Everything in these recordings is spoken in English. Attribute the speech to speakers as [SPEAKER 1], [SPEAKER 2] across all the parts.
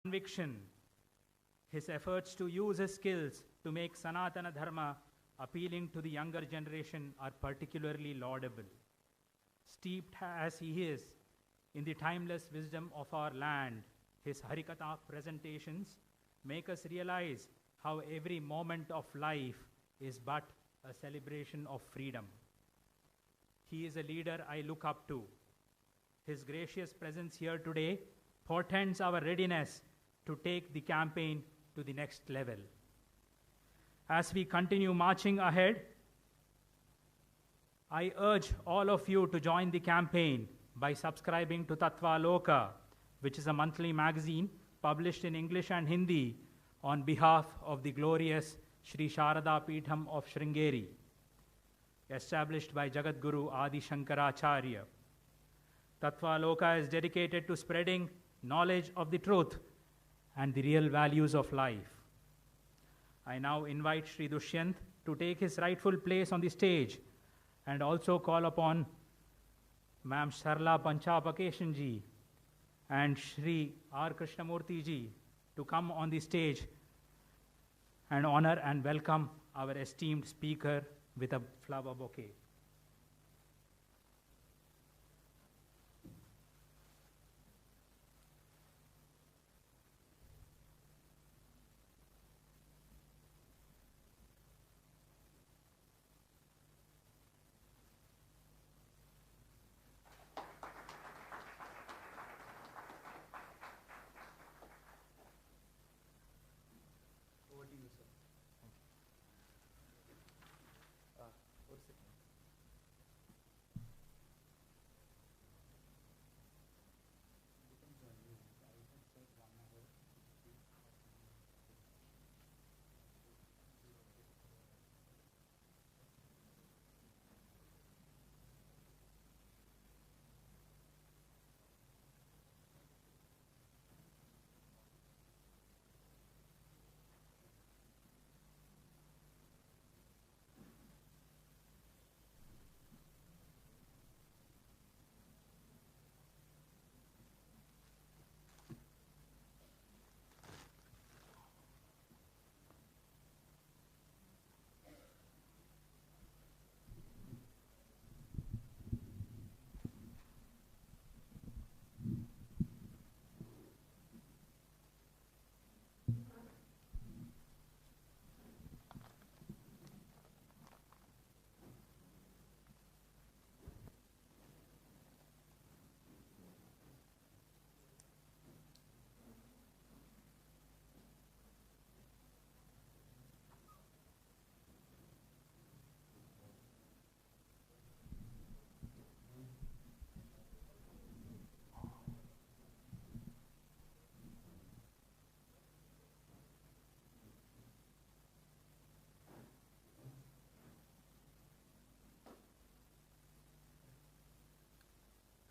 [SPEAKER 1] conviction, his efforts to use his skills to make Sanatana Dharma appealing to the younger generation are particularly laudable. Steeped as he is in the timeless wisdom of our land, his Harikatha presentations make us realize how every moment of life is but a celebration of freedom. He is a leader I look up to. His gracious presence here today portends our readiness to take the campaign to the next level. As we continue marching ahead, I urge all of you to join the campaign by subscribing to Tattva Loka, which is a monthly magazine published in English and Hindi on behalf of the glorious Sri Sharada Peetham of Sringeri, established by Jagadguru Adi Shankaracharya. Tattva Loka is dedicated to spreading knowledge of the truth and the real values of life. I now invite Sri Dushyant to take his rightful place on the stage and also call upon Ma'am Sarla Panchapakeshan ji and Sri R. Krishnamurti ji to come on the stage and honor and welcome our esteemed speaker with a flower bouquet.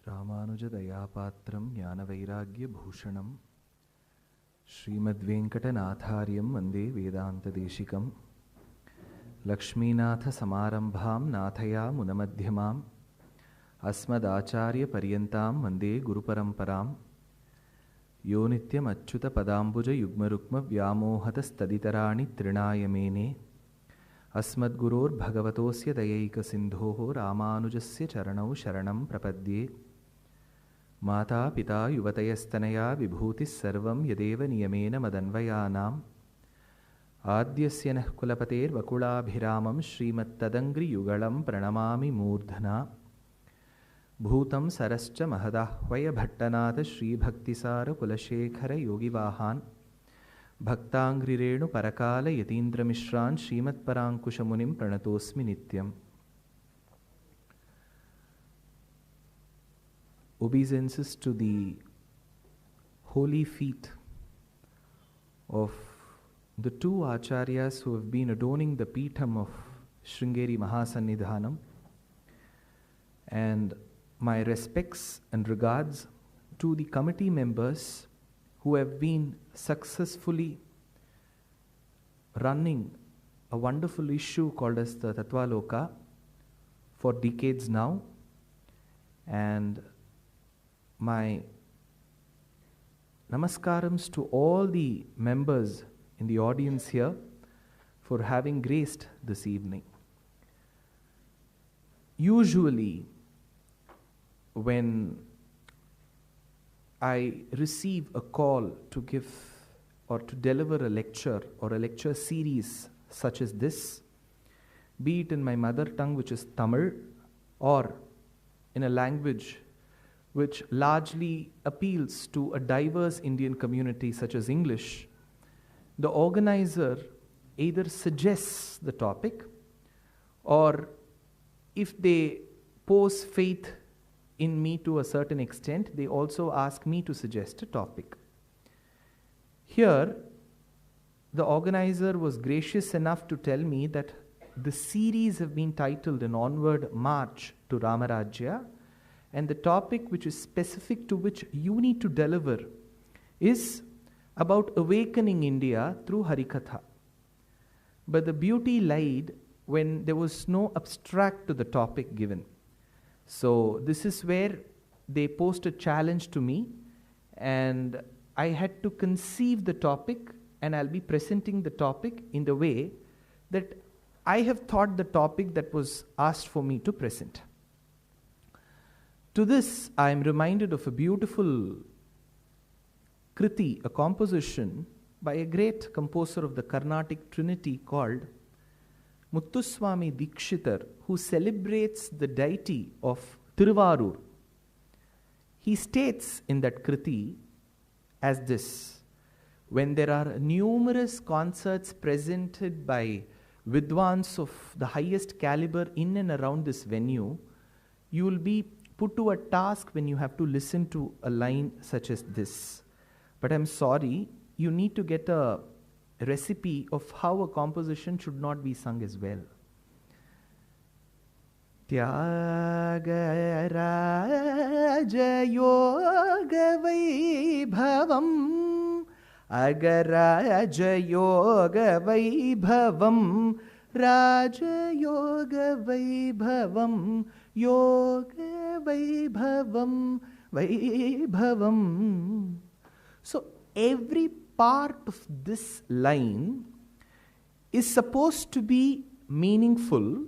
[SPEAKER 2] रामानुजदयापात्रं ज्ञानवैराग्यभूषणं श्रीमद्वेङ्कटनाथार्यं वन्दे वेदान्तदेशिकं लक्ष्मीनाथसमारम्भां नाथयामुनमध्यमाम् अस्मदाचार्यपर्यन्तां वन्दे गुरुपरम्परां यो नित्यमच्युतपदाम्बुजयुग्मरुक्मव्यामोहतस्तदितराणि तृणाय मेने अस्मद्गुरोर्भगवतोऽस्य दयैकसिन्धोः रामानुजस्य चरणौ शरणं प्रपद्ये माता पिता युवतयस्तनया विभूतिः सर्वं यदेव नियमेन मदन्वयानाम् आद्यस्य नः कुलपतेर्वकुलाभिरामं श्रीमत्तदङ्घ्रियुगलं प्रणमामि मूर्धना भूतं सरश्च महदाह्वयभट्टनाथ श्रीभक्तिसारकुलशेखरयोगिवाहान् भक्ताङ्घ्रिरेणुपरकालयतीन्द्रमिश्रान् श्रीमत्पराङ्कुशमुनिं प्रणतोऽस्मि नित्यम्. Obeisances to the holy feet of the two acharyas who have been adorning the Peetham of Sringeri Mahasannidhanam, and my respects and regards to the committee members who have been successfully running a wonderful issue called as the Tattva Loka for decades now, and my namaskarams to all the members in the audience here for having graced this evening. Usually, when I receive a call to give or to deliver a lecture or a lecture series such as this, be it in my mother tongue, which is Tamil, or in a language which largely appeals to a diverse Indian community such as English, the organizer either suggests the topic, or if they pose faith in me to a certain extent, they also ask me to suggest a topic. Here, the organizer was gracious enough to tell me that the series have been titled An Onward March to Ramarajya, and the topic which is specific to which you need to deliver is about awakening India through Harikatha. But the beauty lied when there was no abstract to the topic given. So this is where they posed a challenge to me, and I had to conceive the topic, and I'll be presenting the topic in the way that I have thought the topic that was asked for me to present. To this, I am reminded of a beautiful kriti, a composition by a great composer of the Carnatic Trinity called Muthuswami Dikshitar, who celebrates the deity of Tiruvarur. He states in that kriti as this: when there are numerous concerts presented by Vidwans of the highest caliber in and around this venue, you will be put to a task when you have to listen to a line such as this. But I'm sorry, you need to get a recipe of how a composition should not be sung as well. Tyagaraja yoga vaibhavam agaraja yoga vaibhavam raja yoga vaibhavam yoga vaibhavam vaibhavam. So every part of this line is supposed to be meaningful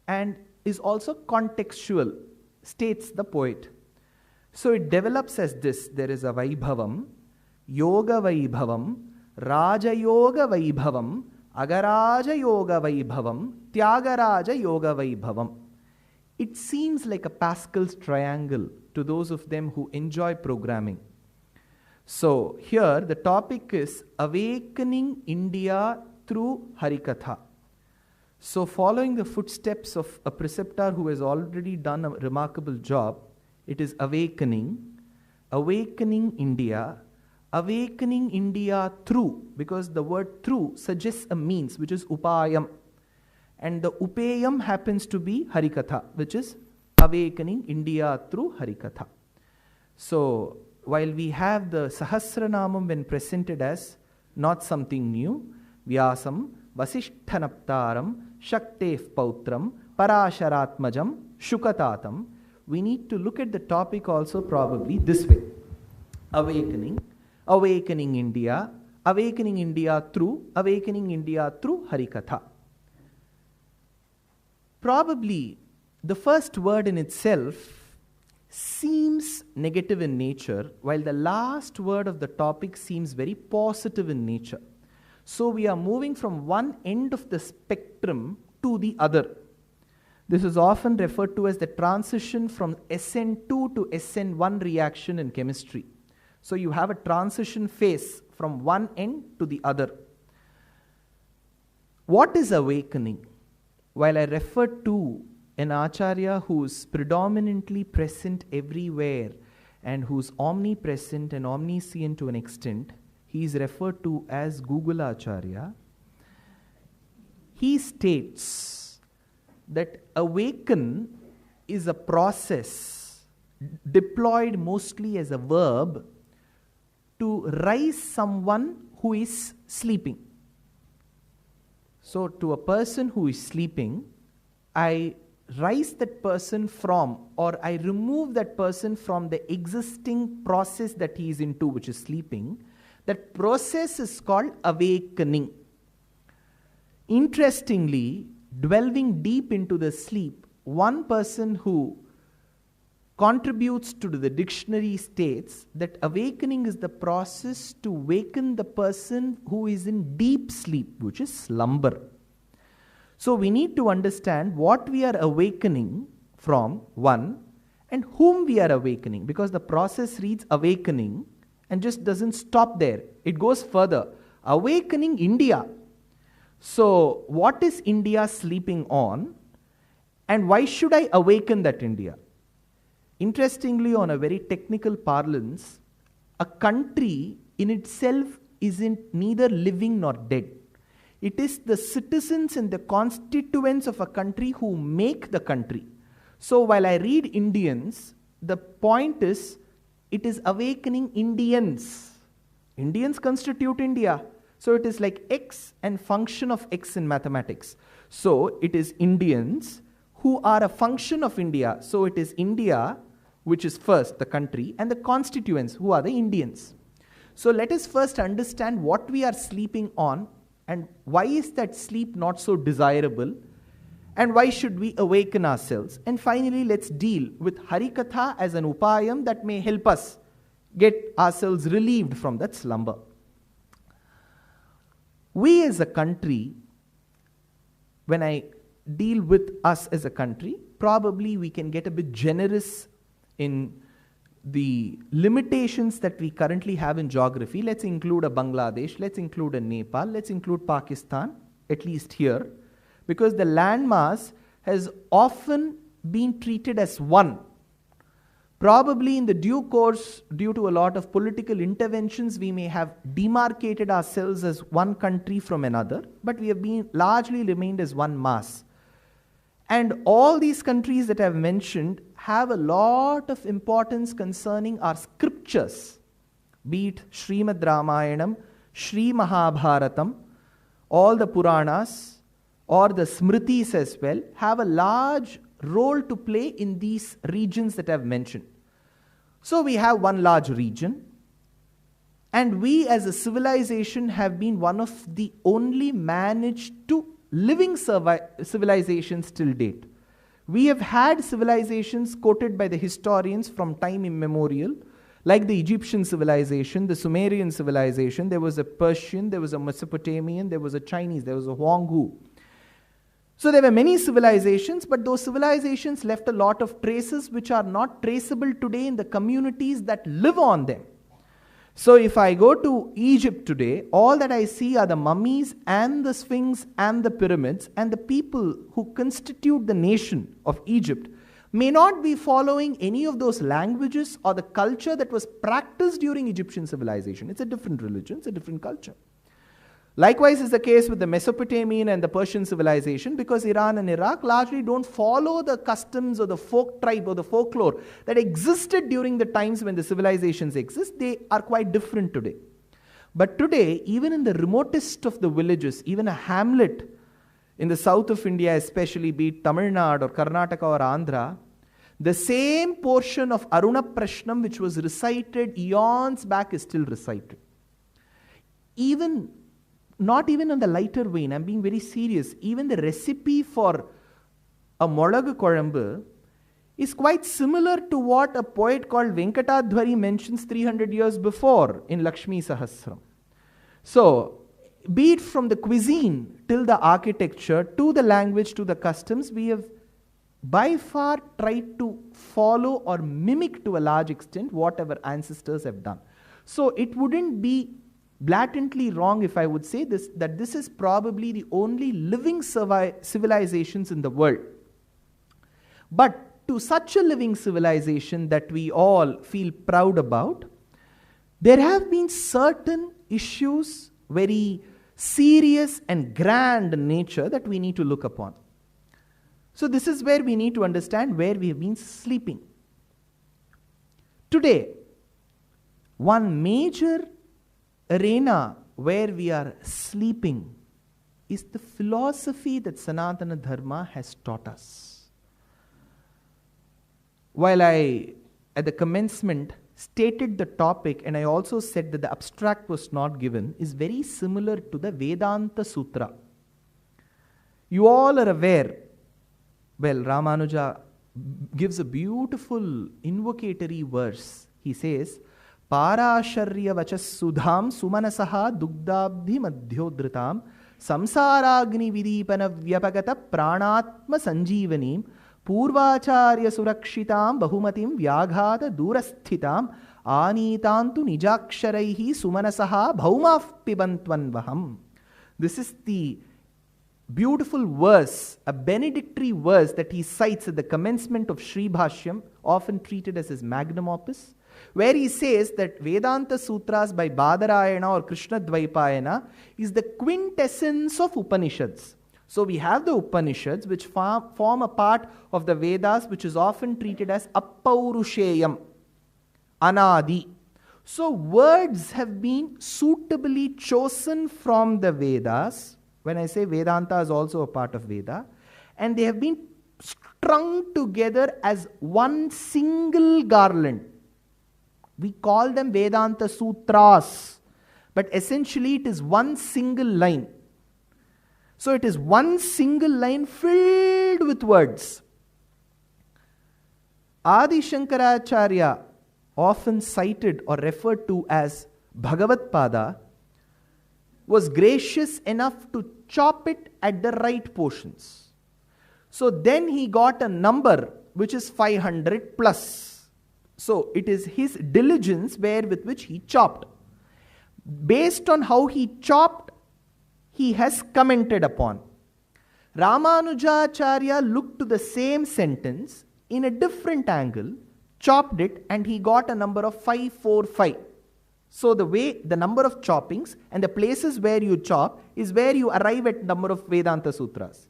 [SPEAKER 2] and is also contextual, states the poet. So it develops as this: there is a Vaibhavam, Yoga Vaibhavam, Raja Yoga Vaibhavam, Agaraja Yoga Vaibhavam, Tyagaraja Yoga Vaibhavam. It seems like a Pascal's triangle to those of them who enjoy programming. So here the topic is awakening India through Harikatha. So following the footsteps of a preceptor who has already done a remarkable job, it is awakening India through, because the word through suggests a means, which is upayam. And the upayam happens to be Harikatha, which is awakening India through Harikatha. So while we have the Sahasranamam when presented as not something new, Vyasam, Vasishthanaptaram, Shaktef Pautram, Parasharatmajam, Shukatatam, we need to look at the topic also probably this way: awakening India through Harikatha. Probably the first word in itself seems negative in nature, while the last word of the topic seems very positive in nature. So we are moving from one end of the spectrum to the other. This is often referred to as the transition from SN2 to SN1 reaction in chemistry. So you have a transition phase from one end to the other. What is awakening? While I refer to an Acharya who's predominantly present everywhere and who's omnipresent and omniscient to an extent, he is referred to as Google Acharya. He states that awaken is a process deployed mostly as a verb to rise someone who is sleeping. So to a person who is sleeping, I rise that person from, or I remove that person from the existing process that he is into, which is sleeping, that process is called awakening. Interestingly, delving deep into the sleep, one person who contributes to the dictionary states that awakening is the process to waken the person who is in deep sleep, which is slumber. So we need to understand what we are awakening from, one, and whom we are awakening, because the process reads awakening and just doesn't stop there. It goes further. Awakening India. So what is India sleeping on, and why should I awaken that India? Interestingly, on a very technical parlance, a country in itself isn't neither living nor dead. It is the citizens and the constituents of a country who make the country. So while I read Indians, the point is, it is awakening Indians. Indians constitute India. So it is like X and function of X in mathematics. So it is Indians who are a function of India. So it is India, which is first the country, and the constituents, who are the Indians. So let us first understand what we are sleeping on, and why is that sleep not so desirable, and why should we awaken ourselves. And finally, let's deal with Harikatha as an upayam that may help us get ourselves relieved from that slumber. We as a country, when I deal with us as a country, probably we can get a bit generous in the limitations that we currently have in geography. Let's include a Bangladesh, let's include a Nepal, let's include Pakistan, at least here, because the landmass has often been treated as one. Probably in the due course, due to a lot of political interventions, we may have demarcated ourselves as one country from another, but we have been largely remained as one mass. And all these countries that I have mentioned have a lot of importance concerning our scriptures, be it Srimad Ramayanam, Sri Mahabharatam, all the Puranas, or the Smritis as well, have a large role to play in these regions that I have mentioned. So we have one large region, and we as a civilization have been one of the only managed to living civilizations till date. We have had civilizations quoted by the historians from time immemorial, like the Egyptian civilization, the Sumerian civilization, there was a Persian, there was a Mesopotamian, there was a Chinese, there was a Huanghu. So there were many civilizations, but those civilizations left a lot of traces which are not traceable today in the communities that live on them. So if I go to Egypt today, all that I see are the mummies and the Sphinx and the pyramids, and the people who constitute the nation of Egypt may not be following any of those languages or the culture that was practiced during Egyptian civilization. It's a different religion, it's a different culture. Likewise is the case with the Mesopotamian and the Persian civilization, because Iran and Iraq largely don't follow the customs or the folk tribe or the folklore that existed during the times when the civilizations exist. They are quite different today. But today, even in the remotest of the villages, even a hamlet in the south of India, especially be it Tamil Nadu or Karnataka or Andhra, the same portion of Aruna Prashnam which was recited eons back is still recited. Not even on the lighter vein, I'm being very serious, even the recipe for a Molagu Kolambu is quite similar to what a poet called Venkatadhwari mentions 300 years before in Lakshmi Sahasram. So, be it from the cuisine till the architecture, to the language, to the customs, we have by far tried to follow or mimic to a large extent what our ancestors have done. So, it wouldn't be blatantly wrong if I would say this, that this is probably the only living civilizations in the world. But to such a living civilization that we all feel proud about, there have been certain issues, very serious and grand in nature, that we need to look upon. So this is where we need to understand where we have been sleeping. Today, one major arena where we are sleeping is the philosophy that Sanatana Dharma has taught us. while I, at the commencement, stated the topic and I also said that the abstract was not given, is very similar to the Vedanta Sutra. You all are aware, well, Ramanuja gives a beautiful invocatory verse. He says, Parasharya vachas sudham sumanasaha dugdabdhi madhyodritam samsaragni vidipana vyapagata pranatma sanjeevanim Purvacharya surakshitam bahumatim vyaghata durasthitam anitantu nijaksharaihi sumanasaha bhaumaf pibantvan vaham. This is the beautiful verse, a benedictory verse that he cites at the commencement of Sri Bhashyam, often treated as his magnum opus, where he says that Vedanta Sutras by Badarayana or Krishna Dvaipayana is the quintessence of Upanishads. So we have the Upanishads which form a part of the Vedas, which is often treated as Appaurusheyam, Anadi. So words have been suitably chosen from the Vedas. When I say Vedanta is also a part of Veda, and they have been strung together as one single garland. We call them Vedanta Sutras, but essentially it is one single line. So it is one single line filled with words. Adi Shankaracharya, often cited or referred to as Bhagavat Pada, was gracious enough to chop it at the right portions. So then he got a number which is 500 plus. So it is his diligence with which he chopped. Based on how he chopped, he has commented upon. Ramanujacharya looked to the same sentence in a different angle, chopped it, and he got a number of 545. So the number of choppings and the places where you chop is where you arrive at number of Vedanta Sutras.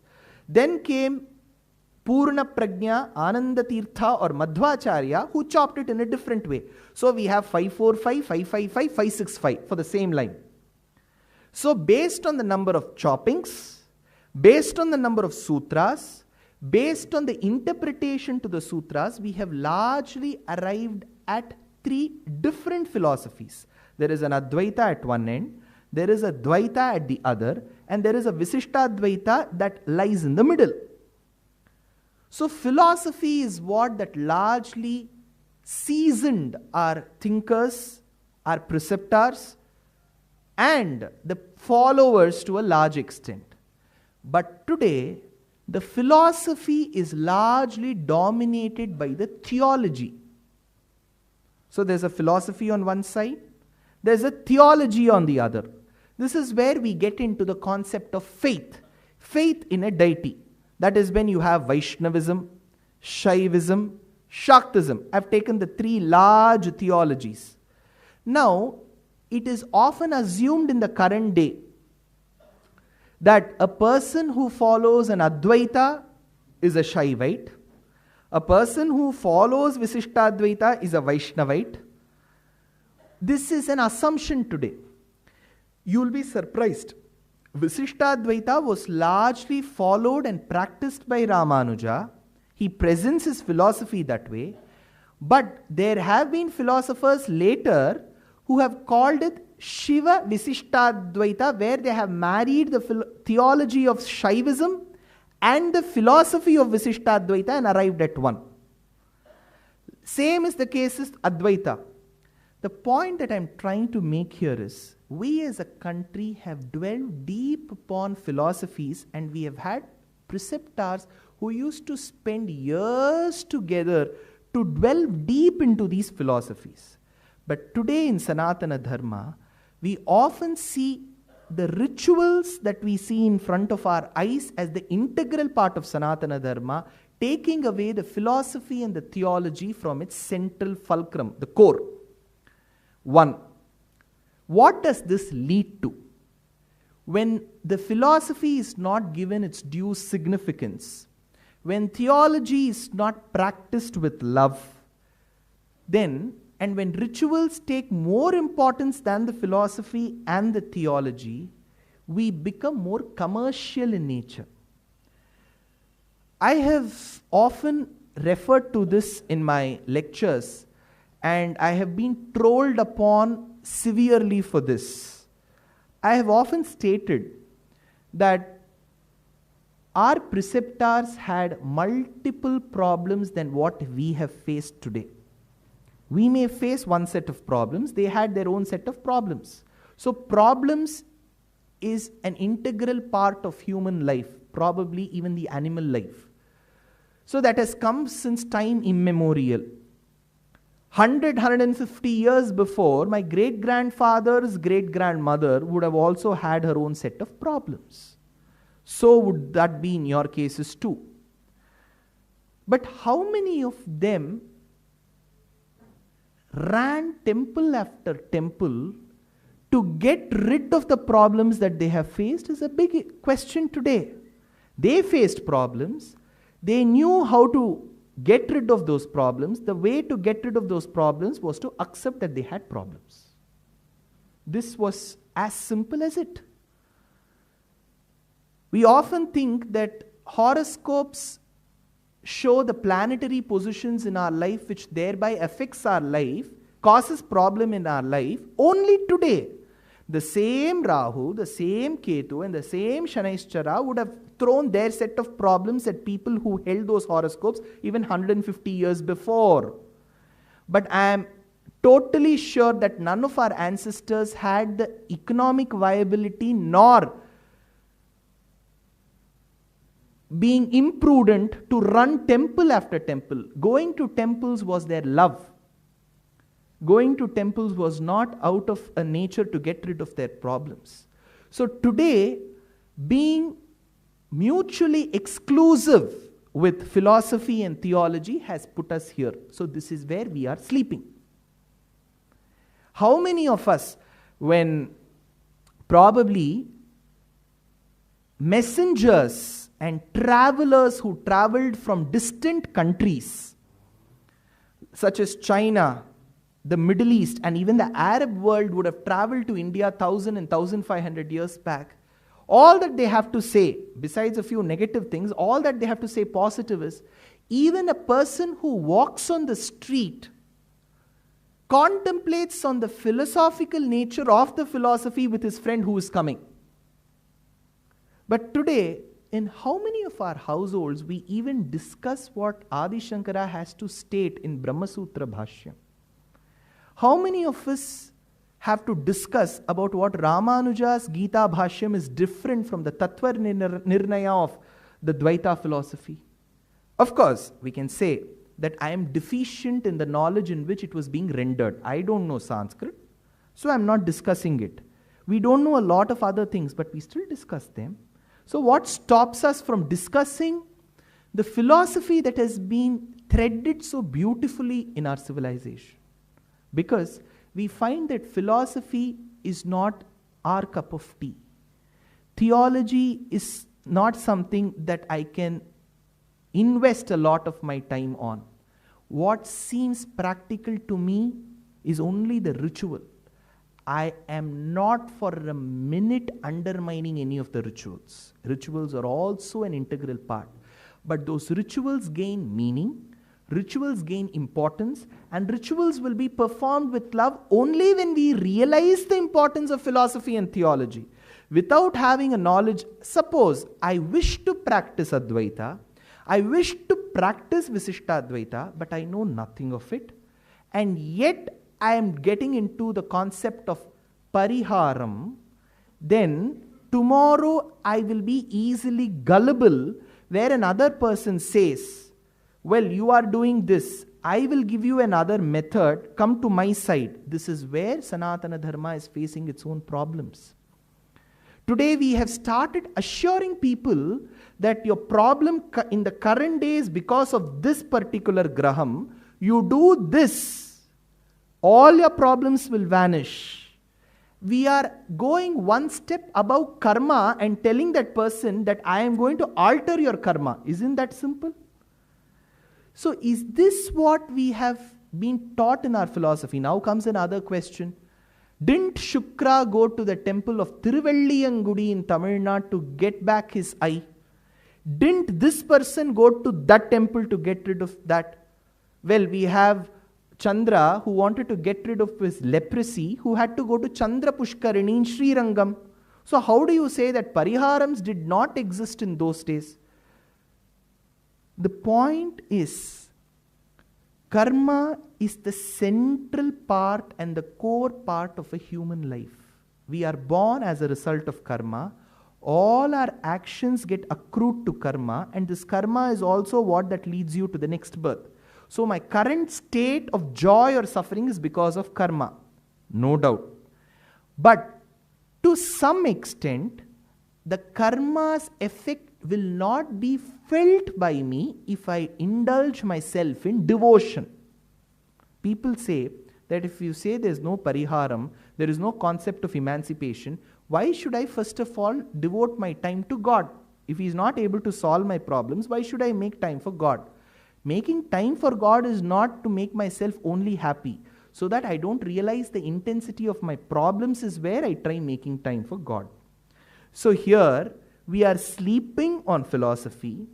[SPEAKER 2] Then came Purna Prajna, Ananda Tirtha or Madhvacharya, who chopped it in a different way. So we have 545, 555, 565 for the same line. So based on the number of choppings, based on the number of sutras, based on the interpretation to the sutras, we have largely arrived at three different philosophies. There is an Advaita at one end, there is a Dvaita at the other, and there is a Visishtadvaita that lies in the middle. So philosophy is what that largely seasoned our thinkers, our preceptors, and the followers to a large extent. But today, the philosophy is largely dominated by the theology. So there's a philosophy on one side, there's a theology on the other. This is where we get into the concept of faith. Faith in a deity. That is when you have Vaishnavism, Shaivism, Shaktism. I've taken the three large theologies. Now, it is often assumed in the current day that a person who follows an Advaita is a Shaivite, a person who follows Visishtadvaita is a Vaishnavite. This is an assumption today. You will be surprised. Visishtadvaita was largely followed and practiced by Ramanuja. He presents his philosophy that way. But there have been philosophers later who have called it Shiva Visishtadvaita, where they have married the theology of Shaivism and the philosophy of Visishtadvaita and arrived at one. Same is the case with Advaita. The point that I'm trying to make here is, we as a country have dwelled deep upon philosophies, and we have had preceptors who used to spend years together to delve deep into these philosophies. But today in Sanatana Dharma, we often see the rituals that we see in front of our eyes as the integral part of Sanatana Dharma, taking away the philosophy and the theology from its central fulcrum, the core. One, what does this lead to? When the philosophy is not given its due significance, when theology is not practiced with love, then, and when rituals take more importance than the philosophy and the theology, we become more commercial in nature. I have often referred to this in my lectures, and I have been trolled upon severely for this. I have often stated that our preceptors had multiple problems than what we have faced today. We may face one set of problems, they had their own set of problems. So problems is an integral part of human life, probably even the animal life. So that has come since time immemorial. 150 years before, my great-grandfather's great-grandmother would have also had her own set of problems. So would that be in your cases too. But how many of them ran temple after temple to get rid of the problems that they have faced is a big question today. They faced problems. They knew how to get rid of those problems. The way to get rid of those problems was to accept that they had problems. This was as simple as it. We often think that horoscopes show the planetary positions in our life which thereby affects our life, causes problem in our life only today. The same Rahu, the same Ketu and the same Shanaishchara would have thrown their set of problems at people who held those horoscopes even 150 years before. But I am totally sure that none of our ancestors had the economic viability nor being imprudent to run temple after temple. Going to temples was their love. Going to temples was not out of a nature to get rid of their problems. So today, being mutually exclusive with philosophy and theology has put us here. So this is where we are sleeping. How many of us, when probably messengers and travelers who traveled from distant countries, such as China, the Middle East, and even the Arab world would have traveled to India 1,000 and 1,500 years back, all that they have to say, besides a few negative things, all that they have to say positive is, even a person who walks on the street contemplates on the philosophical nature of the philosophy with his friend who is coming. But today, in how many of our households we even discuss what Adi Shankara has to state in Brahma Sutra Bhashyam? How many of us have to discuss about what Ramanuja's Gita Bhashyam is different from the Tattva Nirnaya of the Dvaita philosophy? Of course, we can say that I am deficient in the knowledge in which it was being rendered. I don't know Sanskrit, so I'm not discussing it. We don't know a lot of other things, but we still discuss them. So what stops us from discussing the philosophy that has been threaded so beautifully in our civilization? Because we find that philosophy is not our cup of tea. Theology is not something that I can invest a lot of my time on. What seems practical to me is only the ritual. I am not for a minute undermining any of the rituals. Rituals are also an integral part. But those rituals gain meaning, rituals gain importance, and rituals will be performed with love only when we realize the importance of philosophy and theology. Without having a knowledge, suppose I wish to practice Advaita, I wish to practice Visishtadvaita, but I know nothing of it, and yet I am getting into the concept of pariharam, then tomorrow I will be easily gullible where another person says, well, you are doing this, I will give you another method, come to my side. This is where Sanatana Dharma is facing its own problems. Today we have started assuring people that your problem in the current days because of this particular graham, you do this, all your problems will vanish. We are going one step above karma and telling that person that I am going to alter your karma. Isn't that simple? So is this what we have been taught in our philosophy? Now comes another question. Didn't Shukra go to the temple of Tiruvalliyangudi in Tamil Nadu to get back his eye? Didn't this person go to that temple to get rid of that? Well, we have Chandra who wanted to get rid of his leprosy, who had to go to Chandra Pushkarini in Srirangam. So how do you say that pariharams did not exist in those days? The point is, karma is the central part and the core part of a human life. We are born as a result of karma. All our actions get accrued to karma, and this karma is also what that leads you to the next birth. So my current state of joy or suffering is because of karma, no doubt. But to some extent, the karma's effect will not be felt by me if I indulge myself in devotion. People say that if you say there is no pariharam, there is no concept of emancipation, why should I first of all devote my time to God? If He is not able to solve my problems, why should I make time for God? Making time for God is not to make myself only happy. So that I don't realize the intensity of my problems is where I try making time for God. So here, we are sleeping on philosophy,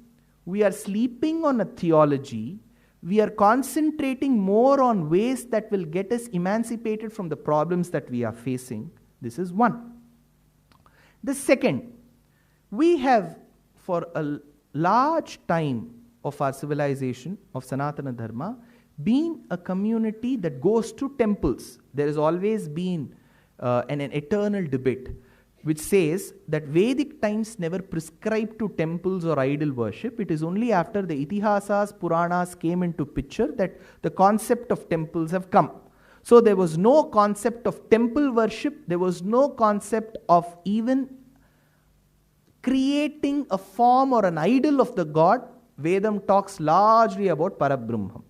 [SPEAKER 2] we are sleeping on a theology, we are concentrating more on ways that will get us emancipated from the problems that we are facing. This is one. The second, we have for a large time of our civilization, of Sanatana Dharma, been a community that goes to temples. There has always been an eternal debate which says that Vedic times never prescribed to temples or idol worship. It is only after the Itihasas, Puranas came into picture that the concept of temples have come. So there was no concept of temple worship, there was no concept of even creating a form or an idol of the god. Vedam talks largely about Parabrahman.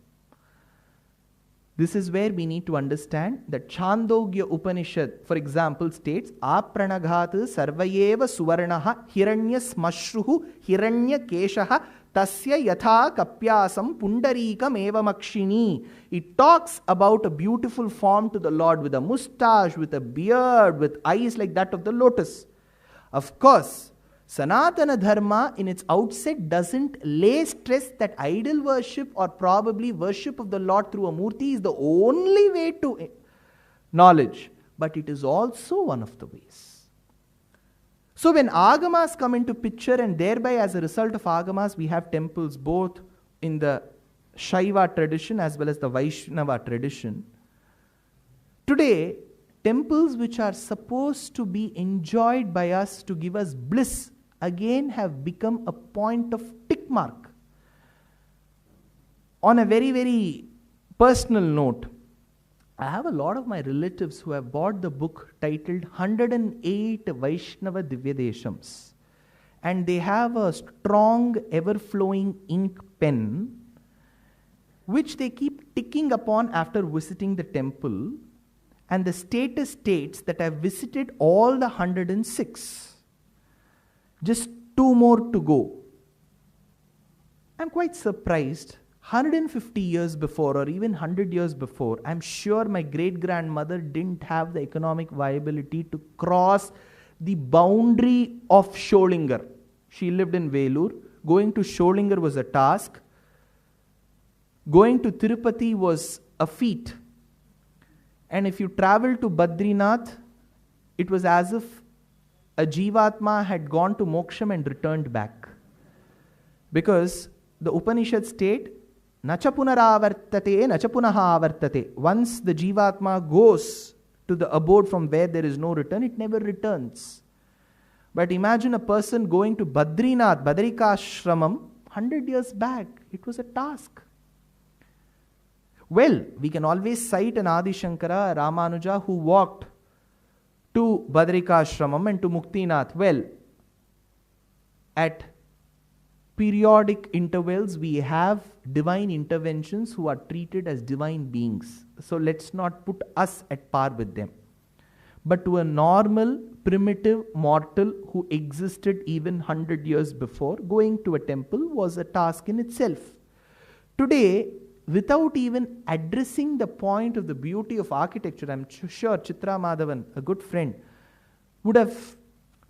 [SPEAKER 2] This is where we need to understand that Chandogya Upanishad, for example, states, Apranaghat sarvayeva suvarnaha hiranya smashruhu hiranya keshaha tasya yatha kapyasam pundarikam evamakshini. It talks about a beautiful form to the Lord with a mustache, with a beard, with eyes like that of the lotus. Of course, Sanatana Dharma in its outset doesn't lay stress that idol worship or probably worship of the Lord through a murti is the only way to knowledge, but it is also one of the ways. So when agamas come into picture, and thereby as a result of agamas we have temples both in the Shaiva tradition as well as the Vaishnava tradition. Today, temples which are supposed to be enjoyed by us to give us bliss again have become a point of tick mark. On a very, very personal note, I have a lot of my relatives who have bought the book titled 108 Vaishnava Divyadeshams, and they have a strong ever-flowing ink pen which they keep ticking upon after visiting the temple, and the status states that I have visited all the 106. Just 2 more to go. I'm quite surprised. 150 years before or even 100 years before, I'm sure my great-grandmother didn't have the economic viability to cross the boundary of Sholingar. She lived in Velur. Going to Sholingar was a task. Going to Tirupati was a feat. And if you travel to Badrinath, it was as if a Jivatma had gone to Moksham and returned back. Because the Upanishad state, Nacha punaravartate, nacha punaha avartate. Once the Jivatma goes to the abode from where there is no return, it never returns. But imagine a person going to Badrinath, Badrikashramam, 100 years back. It was a task. Well, we can always cite an Adi Shankara, Ramanuja, who walked to Badrikashramam and to Muktinath. Well, at periodic intervals, we have divine interventions who are treated as divine beings. So let's not put us at par with them. But to a normal, primitive mortal who existed even 100 years before, going to a temple was a task in itself. Today, without even addressing the point of the beauty of architecture, I'm sure Chitra Madhavan, a good friend, would have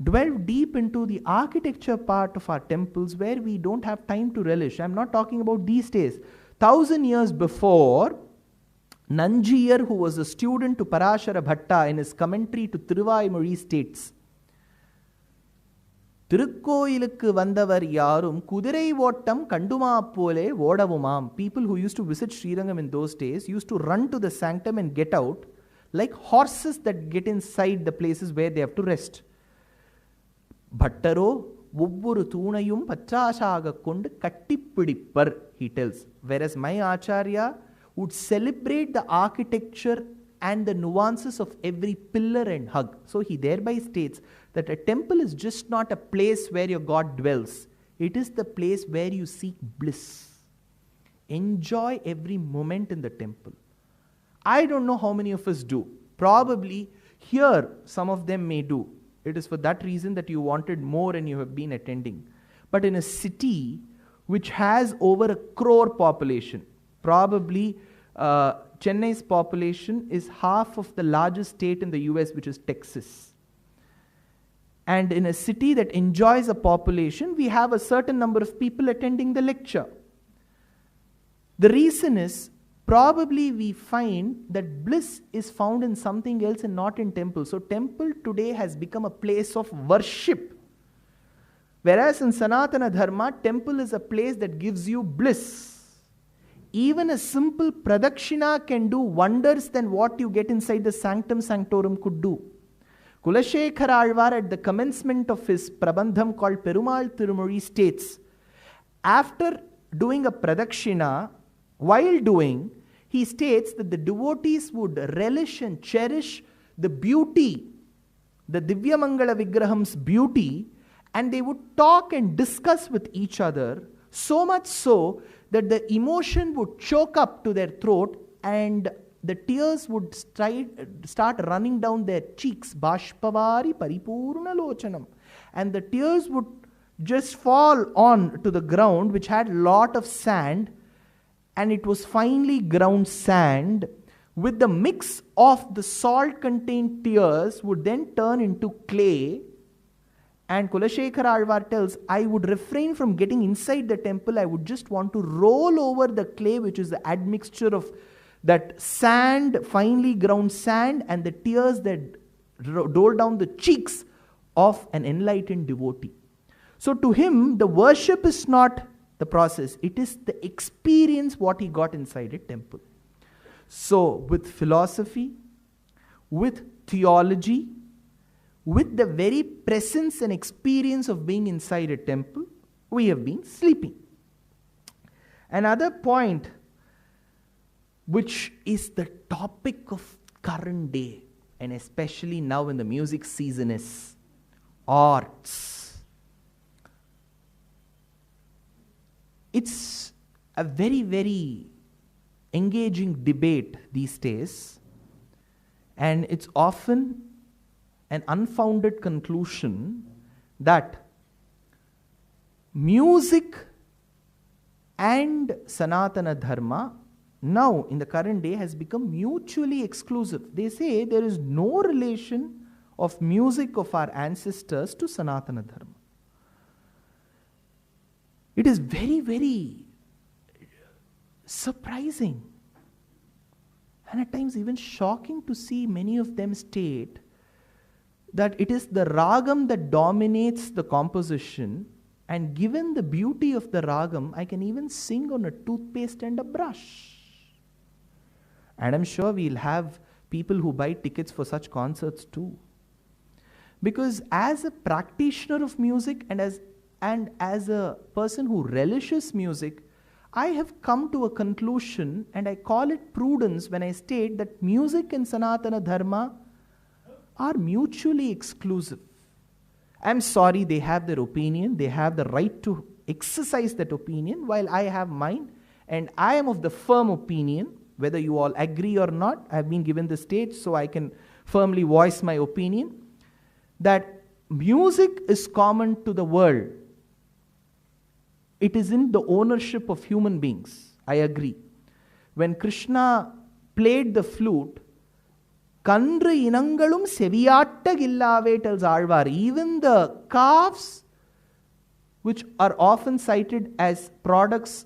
[SPEAKER 2] delve deep into the architecture part of our temples where we don't have time to relish. I'm not talking about these days. 1,000 years before, Nanjiyar, who was a student to Parashara Bhatta, in his commentary to Thiruvaimozhi states, திருக்கோயிலுக்கு வந்தவர் யாரும் குதிரை ஓட்டம் கண்டுமா போலே ஓடவுமாம். People who used to visit Srirangam in those days used to run to the sanctum and get out like horses that get inside the places where they have to rest. பட்டரோ ஒவ்வொரு தூணையும் பச்சாசாக கொண்டு கட்டிப்பிடிப்பர், he tells. Whereas my Acharya would celebrate the architecture and the nuances of every pillar and hug. So he thereby states that a temple is just not a place where your God dwells. It is the place where you seek bliss. Enjoy every moment in the temple. I don't know how many of us do. Probably here some of them may do. It is for that reason that you wanted more and you have been attending. But in a city which has over 1 crore population, probably Chennai's population is half of the largest state in the US, which is Texas. And in a city that enjoys a population, we have a certain number of people attending the lecture. The reason is, probably we find that bliss is found in something else and not in temple. So temple today has become a place of worship. Whereas in Sanatana Dharma, temple is a place that gives you bliss. Even a simple pradakshina can do wonders than what you get inside the sanctum sanctorum could do. Kulashekara Alvar, at the commencement of his prabandham called Perumal Tirumozhi, states, after doing a pradakshina, while doing, he states that the devotees would relish and cherish the beauty, the Divya Mangala Vigraham's beauty, and they would talk and discuss with each other, so much so that the emotion would choke up to their throat and the tears would start running down their cheeks. Bashpavari paripurna lochanam. And the tears would just fall on to the ground, which had lot of sand, and it was finely ground sand. With the mix of the salt-contained tears would then turn into clay. And Kulashekara Alvar tells, I would refrain from getting inside the temple. I would just want to roll over the clay, which is the admixture of that sand, finely ground sand, and the tears that roll down the cheeks of an enlightened devotee. So to him, the worship is not the process. It is the experience what he got inside a temple. So with philosophy, with theology, with the very presence and experience of being inside a temple, we have been sleeping. Another point, which is the topic of current day, and especially now in the music season, is arts. It's a very, very engaging debate these days, and it's often an unfounded conclusion that music and Sanatana Dharma now in the current day has become mutually exclusive. They say there is no relation of music of our ancestors to Sanatana Dharma. It is very, very surprising and at times even shocking to see many of them state that it is the ragam that dominates the composition, and given the beauty of the ragam, I can even sing on a toothpaste and a brush. And I'm sure we'll have people who buy tickets for such concerts too. Because as a practitioner of music and as a person who relishes music, I have come to a conclusion, and I call it prudence when I state that music and Sanatana Dharma are mutually exclusive. I'm sorry, they have their opinion, they have the right to exercise that opinion, while I have mine, and I am of the firm opinion, whether you all agree or not, I've been given the stage so I can firmly voice my opinion, that music is common to the world. It is in the ownership of human beings. I agree. When Krishna played the flute, Kandru inangalum seviyattagillave, tells Alvar. Even the calves, which are often cited as products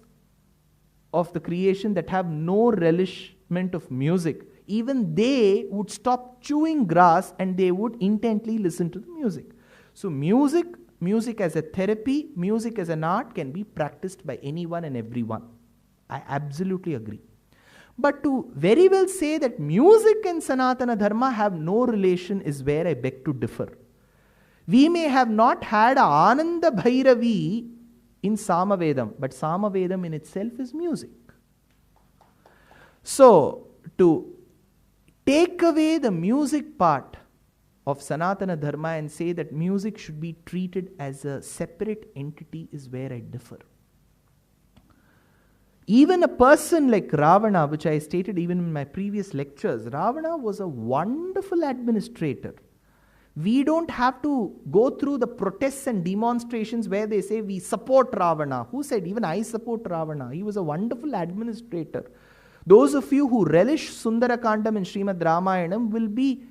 [SPEAKER 2] of the creation that have no relishment of music, even they would stop chewing grass and they would intently listen to the music. So music as a therapy, music as an art can be practiced by anyone and everyone. I absolutely agree. But to very well say that music and Sanatana Dharma have no relation is where I beg to differ. We may have not had Ananda Bhairavi in Samavedam, but Samavedam in itself is music. So, to take away the music part of Sanatana Dharma and say that music should be treated as a separate entity is where I differ. Even a person like Ravana, which I stated even in my previous lectures, Ravana was a wonderful administrator. We don't have to go through the protests and demonstrations where they say we support Ravana. Who said even I support Ravana? He was a wonderful administrator. Those of you who relish Sundarakandam and Srimad Ramayanam will be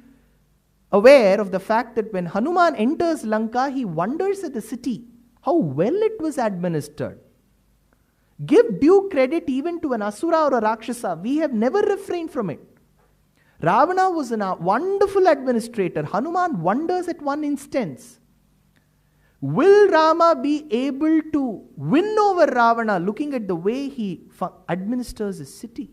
[SPEAKER 2] aware of the fact that when Hanuman enters Lanka, he wonders at the city, how well it was administered. Give due credit even to an Asura or a Rakshasa. We have never refrained from it. Ravana was a wonderful administrator. Hanuman wonders at one instance. Will Rama be able to win over Ravana looking at the way he administers his city?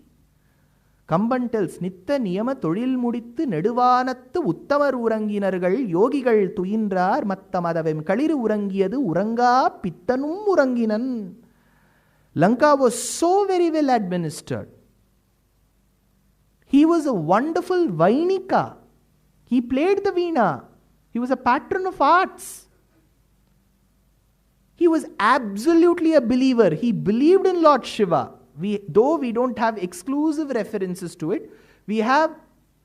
[SPEAKER 2] Kamban tells, Nitta niyama tozhil mudithu neduvanathu uttamar uranginargal yogigal tuyindrar mattamadavem kaliru urangiyadu uranga pittanum uranginan. Lanka was so very well administered. He was a wonderful Vainika. He played the veena. He was a patron of arts. He was absolutely a believer. He believed in Lord Shiva. Though we don't have exclusive references to it, we have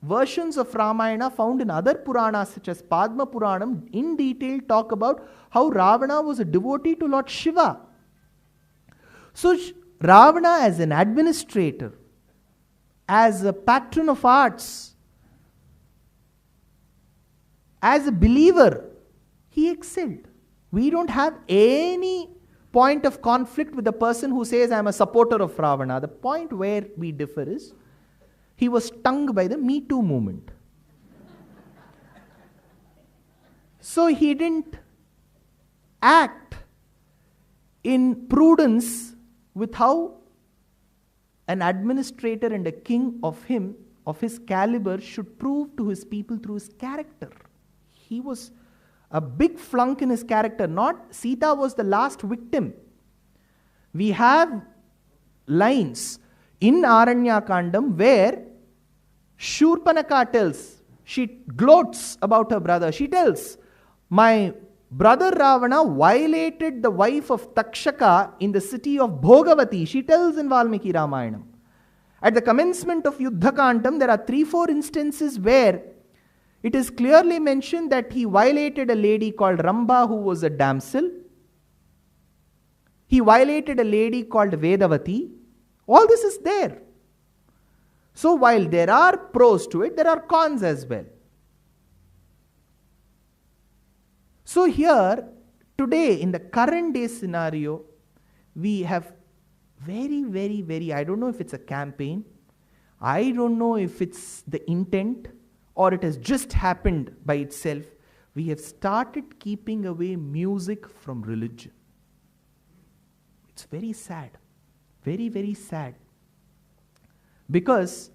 [SPEAKER 2] versions of Ramayana found in other Puranas such as Padma Puranam in detail talk about how Ravana was a devotee to Lord Shiva. So Ravana as an administrator, as a patron of arts, as a believer, he excelled. We don't have any point of conflict with the person who says, I am a supporter of Ravana. The point where we differ is, he was stung by the Me Too movement. So he didn't act in prudence with how an administrator and a king of his caliber should prove to his people through his character. He was a big flunk in his character. Not Sita was the last victim. We have lines in Aranyakandam where Shurpanaka tells, she gloats about her brother. She tells, my brother Ravana violated the wife of Takshaka in the city of Bhogavati. She tells in Valmiki Ramayanam. At the commencement of Yuddhakandam, there are 3-4 instances where it is clearly mentioned that he violated a lady called Ramba who was a damsel. He violated a lady called Vedavati. All this is there. So while there are pros to it, there are cons as well. So here, today, in the current day scenario, we have very, I don't know if it's a campaign, I don't know if it's the intent, or it has just happened by itself. We have started keeping away music from religion. It's very sad. Very sad. Because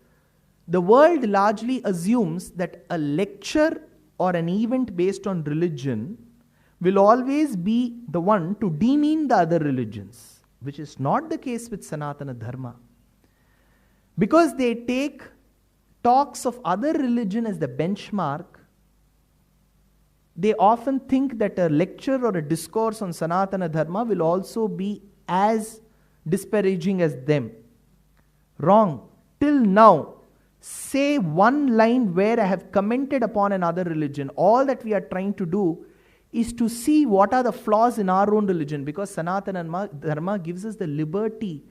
[SPEAKER 2] the world largely assumes that a lecture or an event based on religion will always be the one to demean the other religions, which is not the case with Sanatana Dharma. Because they take talks of other religion as the benchmark, they often think that a lecture or a discourse on Sanatana Dharma will also be as disparaging as them. Wrong. Till now, say one line where I have commented upon another religion. All that we are trying to do is to see what are the flaws in our own religion, because Sanatana Dharma gives us the liberty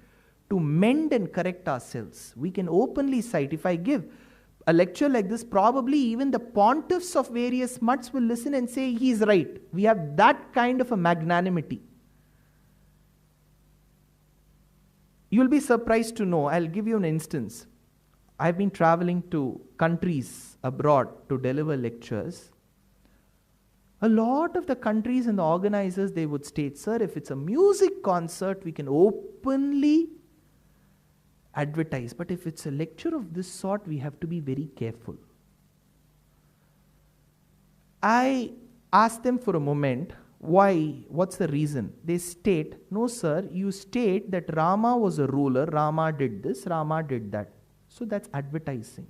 [SPEAKER 2] to mend and correct ourselves. We can openly cite. If I give a lecture like this, probably even the pontiffs of various mutts will listen and say, he's right. We have that kind of a magnanimity. You'll be surprised to know, I'll give you an instance. I've been traveling to countries abroad to deliver lectures. A lot of the countries and the organizers, they would state, sir, if it's a music concert, we can openly advertise. But if it's a lecture of this sort, we have to be very careful. I asked them for a moment, why? What's the reason? They state, no sir, you state that Rama was a ruler, Rama did this, Rama did that. So that's advertising.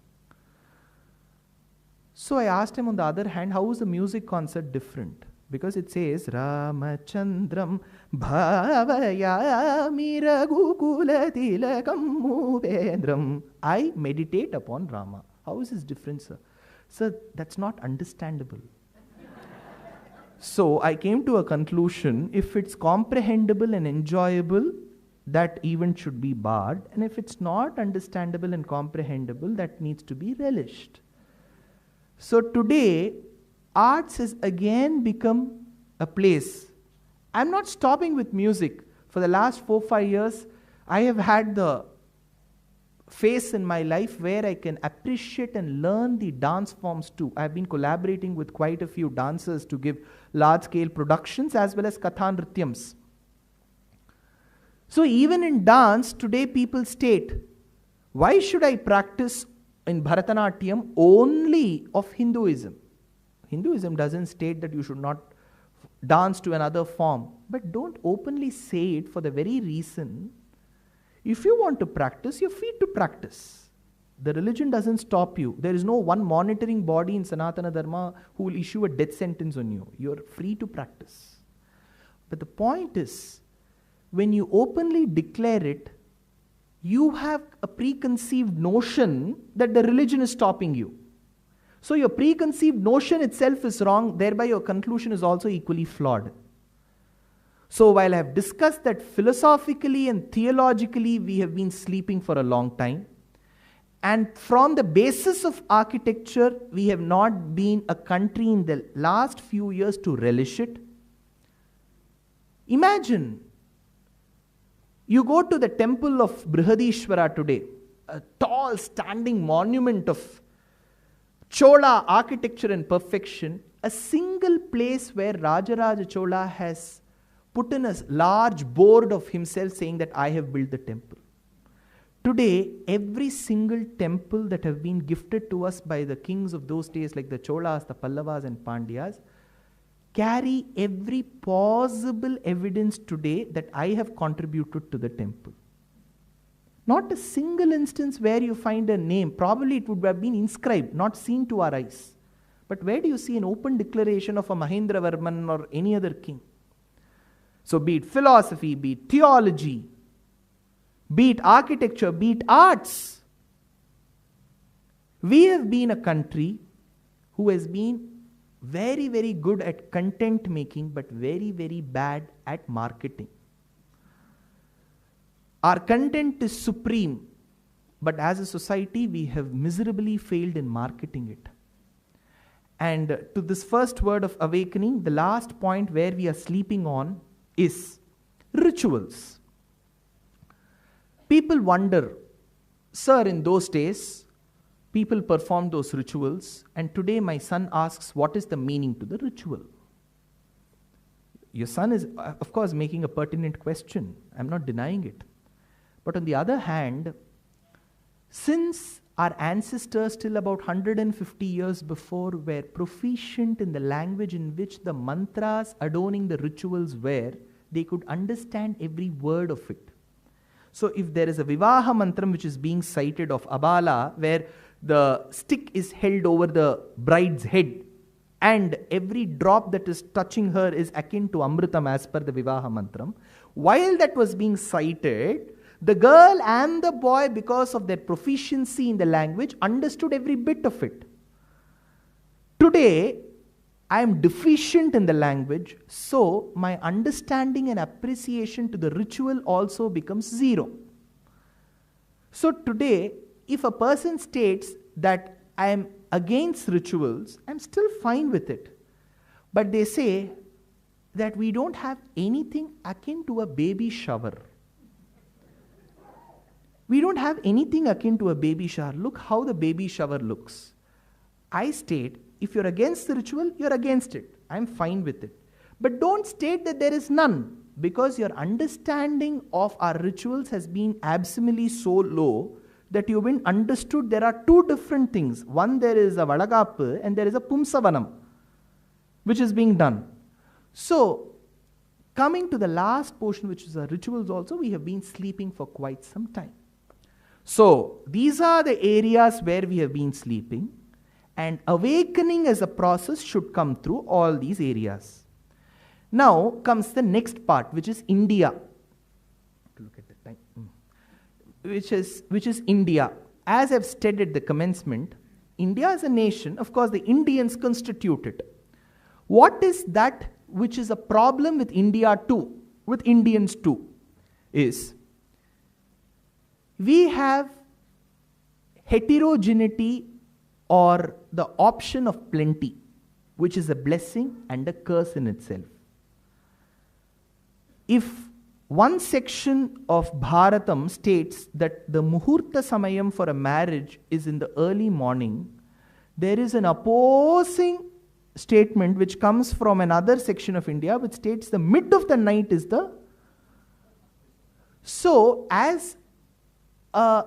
[SPEAKER 2] So I asked him, on the other hand, how is the music concert different? Because it says, Ramachandram bhavayami raghukula tilakam mubendram. I meditate upon Rama. How is this different, sir? Sir, that's not understandable. So I came to a conclusion, if it's comprehensible and enjoyable, that event should be barred. And if it's not understandable and comprehensible, that needs to be relished. So today, arts has again become a place. I'm not stopping with music. For the last 4-5 years, I have had the phase in my life where I can appreciate and learn the dance forms too. I've been collaborating with quite a few dancers to give large-scale productions as well as Katha Nrityams. So even in dance, today people state, why should I practice in Bharatanatyam only of Hinduism? Hinduism doesn't state that you should not dance to another form. But don't openly say it for the very reason, if you want to practice, you're free to practice. The religion doesn't stop you. There is no one monitoring body in Sanatana Dharma who will issue a death sentence on you. You're free to practice. But the point is, when you openly declare it, you have a preconceived notion that the religion is stopping you. So your preconceived notion itself is wrong, thereby your conclusion is also equally flawed. So while I have discussed that philosophically and theologically we have been sleeping for a long time, and from the basis of architecture we have not been a country in the last few years to relish it. Imagine, you go to the temple of Brihadishwara today, a tall standing monument of Chola architecture and perfection, a single place where Rajaraja Chola has put in a large board of himself saying that I have built the temple. Today, every single temple that have been gifted to us by the kings of those days like the Cholas, the Pallavas and Pandyas, carry every possible evidence today that I have contributed to the temple. Not a single instance where you find a name. Probably it would have been inscribed, not seen to our eyes. But where do you see an open declaration of a Mahendravarman or any other king? So be it philosophy, be it theology, be it architecture, be it arts. We have been a country who has been very, very good at content making, but very, very bad at marketing. Our content is supreme, but as a society, we have miserably failed in marketing it. And to this first word of awakening, the last point where we are sleeping on is rituals. People wonder, sir, in those days, people performed those rituals, and today my son asks, what is the meaning to the ritual? Your son is, of course, making a pertinent question. I'm not denying it. But on the other hand, since our ancestors till about 150 years before were proficient in the language in which the mantras adorning the rituals were, they could understand every word of it. So if there is a Vivaha mantram which is being cited of Abala, where the stick is held over the bride's head and every drop that is touching her is akin to Amritam as per the Vivaha mantram, while that was being cited, the girl and the boy, because of their proficiency in the language, understood every bit of it. Today, I am deficient in the language, so my understanding and appreciation to the ritual also becomes zero. So today, if a person states that
[SPEAKER 3] I am against rituals, I'm still fine with it. But they say that we don't have anything akin to a baby shower. We don't have anything akin to a baby shower. Look how the baby shower looks. I state, if you're against the ritual, you're against it. I'm fine with it. But don't state that there is none, because your understanding of our rituals has been abysmally so low that you haven't understood there are two different things. One, there is a Vadagappu and there is a Pumsavanam, which is being done. So, coming to the last portion, which is our rituals also, we have been sleeping for quite some time. So, these are the areas where we have been sleeping, and awakening as a process should come through all these areas. Now comes the next part, which is India. Look at the time. Which is India. As I've stated at the commencement, India as a nation, of course the Indians constitute it. What is that which is a problem with India too, with Indians too, is we have heterogeneity or the option of plenty, which is a blessing and a curse in itself. If one section of Bharatam states that the Muhurta Samayam for a marriage is in the early morning, there is an opposing statement which comes from another section of India which states the mid of the night is the... So, as a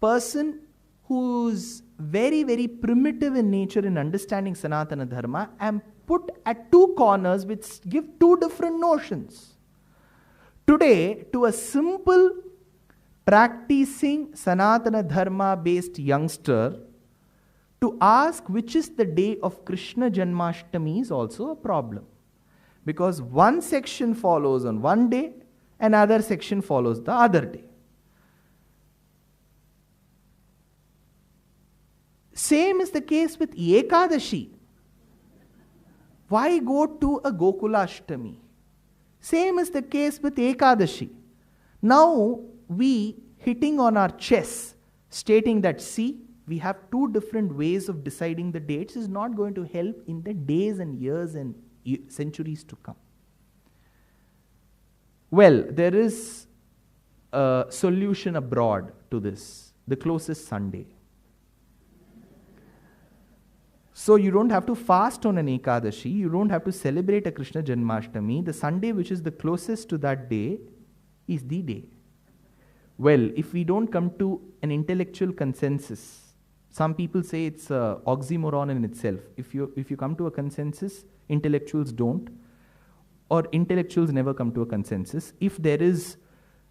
[SPEAKER 3] person who's very, very primitive in nature in understanding Sanatana Dharma, I am put at two corners which give two different notions. Today, to a simple practicing Sanatana Dharma based youngster, to ask which is the day of Krishna Janmashtami is also a problem. Because one section follows on one day, another section follows the other day. Same is the case with Ekadashi. Why go to a Gokulashtami? Same is the case with Ekadashi. Now we hitting on our chest, stating that, see, we have two different ways of deciding the dates is not going to help in the days and years and centuries to come. Well, there is a solution abroad to this, the closest Sunday. So you don't have to fast on an Ekadashi, you don't have to celebrate a Krishna Janmashtami. The Sunday which is the closest to that day is the day. Well, if we don't come to an intellectual consensus, some people say it's an oxymoron in itself. If you come to a consensus, intellectuals don't, or intellectuals never come to a consensus. If there is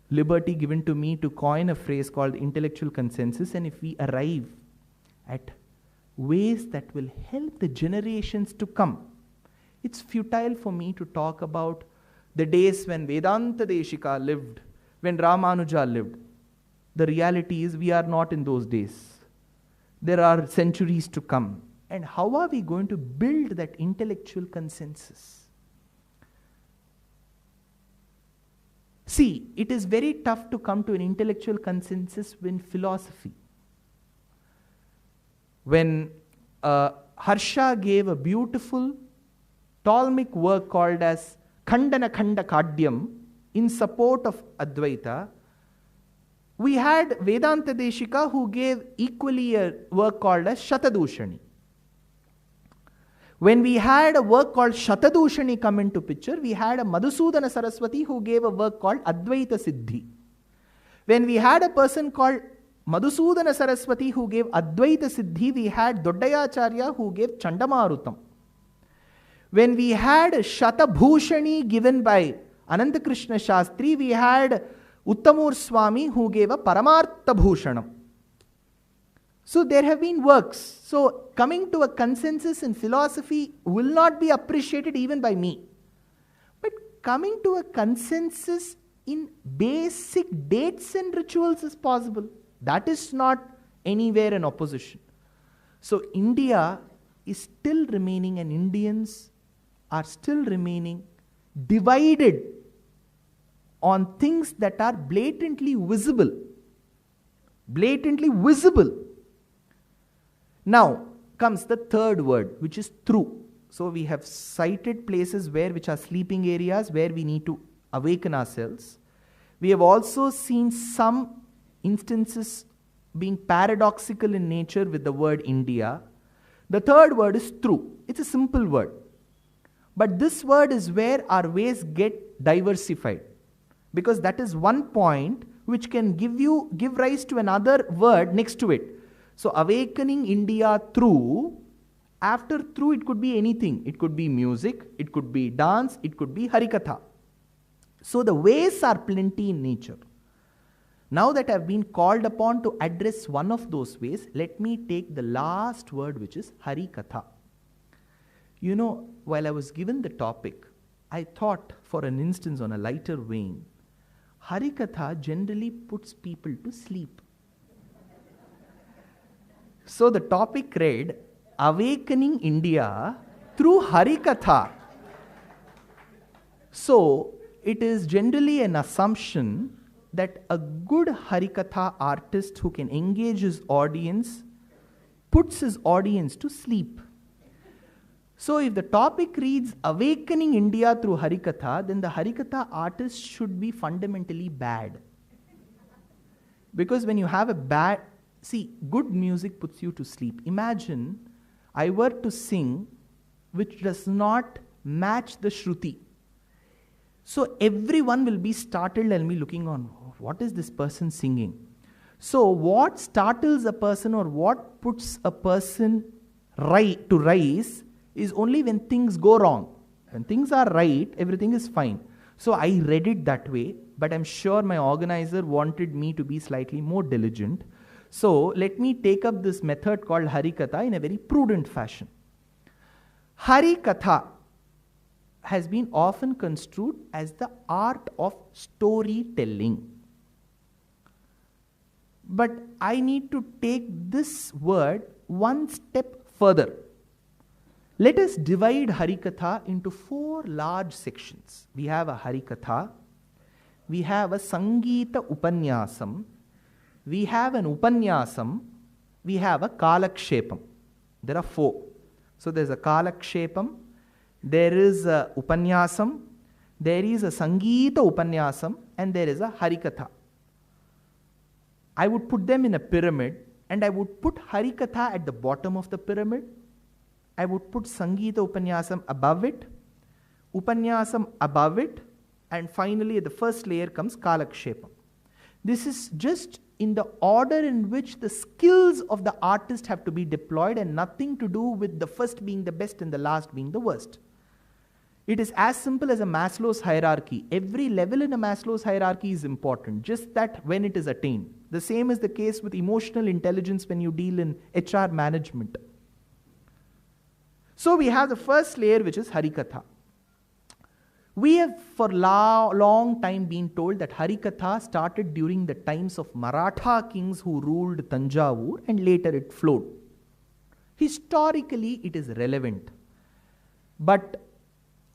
[SPEAKER 3] liberty given to me to coin a phrase called intellectual consensus, and if we arrive at ways that will help the generations to come, it's futile for me to talk about the days when Vedanta Deshika lived, when Ramanuja lived. The reality is we are not in those days. There are centuries to come. And how are we going to build that intellectual consensus? See, it is very tough to come to an intellectual consensus in philosophy. When Harsha gave a beautiful Ptolemaic work called as Khandana Khanda Kadyam in support of Advaita, we had Vedanta Deshika who gave equally a work called as Shatadushani. When we had a work called Shatadushani come into picture, we had a Madhusudana Saraswati who gave a work called Advaita Siddhi. When we had a person called Madhusudana Saraswati who gave Advaita Siddhi, we had Doddayacharya who gave Chandamarutam. When we had Shatabhushani given by Anantakrishna Shastri, we had Uttamur Swami who gave a Paramartha Bhushanam. So there have been works. So coming to a consensus in philosophy will not be appreciated even by me. But coming to a consensus in basic dates and rituals is possible. That is not anywhere in opposition. So India is still remaining, and Indians are still remaining divided on things that are blatantly visible. Blatantly visible. Now comes the third word, which is through. So we have cited places which are sleeping areas where we need to awaken ourselves. We have also seen some instances being paradoxical in nature with the word India. The third word is through. It's a simple word. But this word is where our ways get diversified. Because that is one point which can give rise to another word next to it. So awakening India through, after through it could be anything. It could be music, it could be dance, it could be Harikatha. So the ways are plenty in nature. Now that I've been called upon to address one of those ways, let me take the last word, which is Harikatha. You know, while I was given the topic, I thought for an instance on a lighter vein, Harikatha generally puts people to sleep. So the topic read, Awakening India through Harikatha. So it is generally an assumption that a good Harikatha artist who can engage his audience puts his audience to sleep. So if the topic reads Awakening India through Harikatha, then the Harikatha artist should be fundamentally bad. Because when you have good music puts you to sleep. Imagine I were to sing which does not match the Shruti. So everyone will be startled and be looking on, what is this person singing? So what startles a person or what puts a person to rise is only when things go wrong. When things are right, everything is fine. So I read it that way, but I'm sure my organizer wanted me to be slightly more diligent. So let me take up this method called Harikatha in a very prudent fashion. Harikatha has been often construed as the art of storytelling. But I need to take this word one step further. Let us divide Harikatha into 4 large sections. We have a Harikatha, we have a Sangeeta Upanyasam, we have an Upanyasam, we have a Kalakshepam. There are 4. So there's a Kalakshepam, there is a Upanyasam, there is a Sangeeta Upanyasam, and there is a Harikatha. I would put them in a pyramid, and I would put Harikatha at the bottom of the pyramid. I would put Sangeeta Upanyasam above it, Upanyasam above it, and finally at the first layer comes Kalakshepam. This is just in the order in which the skills of the artist have to be deployed and nothing to do with the first being the best and the last being the worst. It is as simple as a Maslow's hierarchy. Every level in a Maslow's hierarchy is important, just that when it is attained. The same is the case with emotional intelligence when you deal in HR management. So we have the first layer, which is Harikatha. We have for long time been told that Harikatha started during the times of Maratha kings who ruled Tanjavur and later it flowed. Historically, it is relevant. But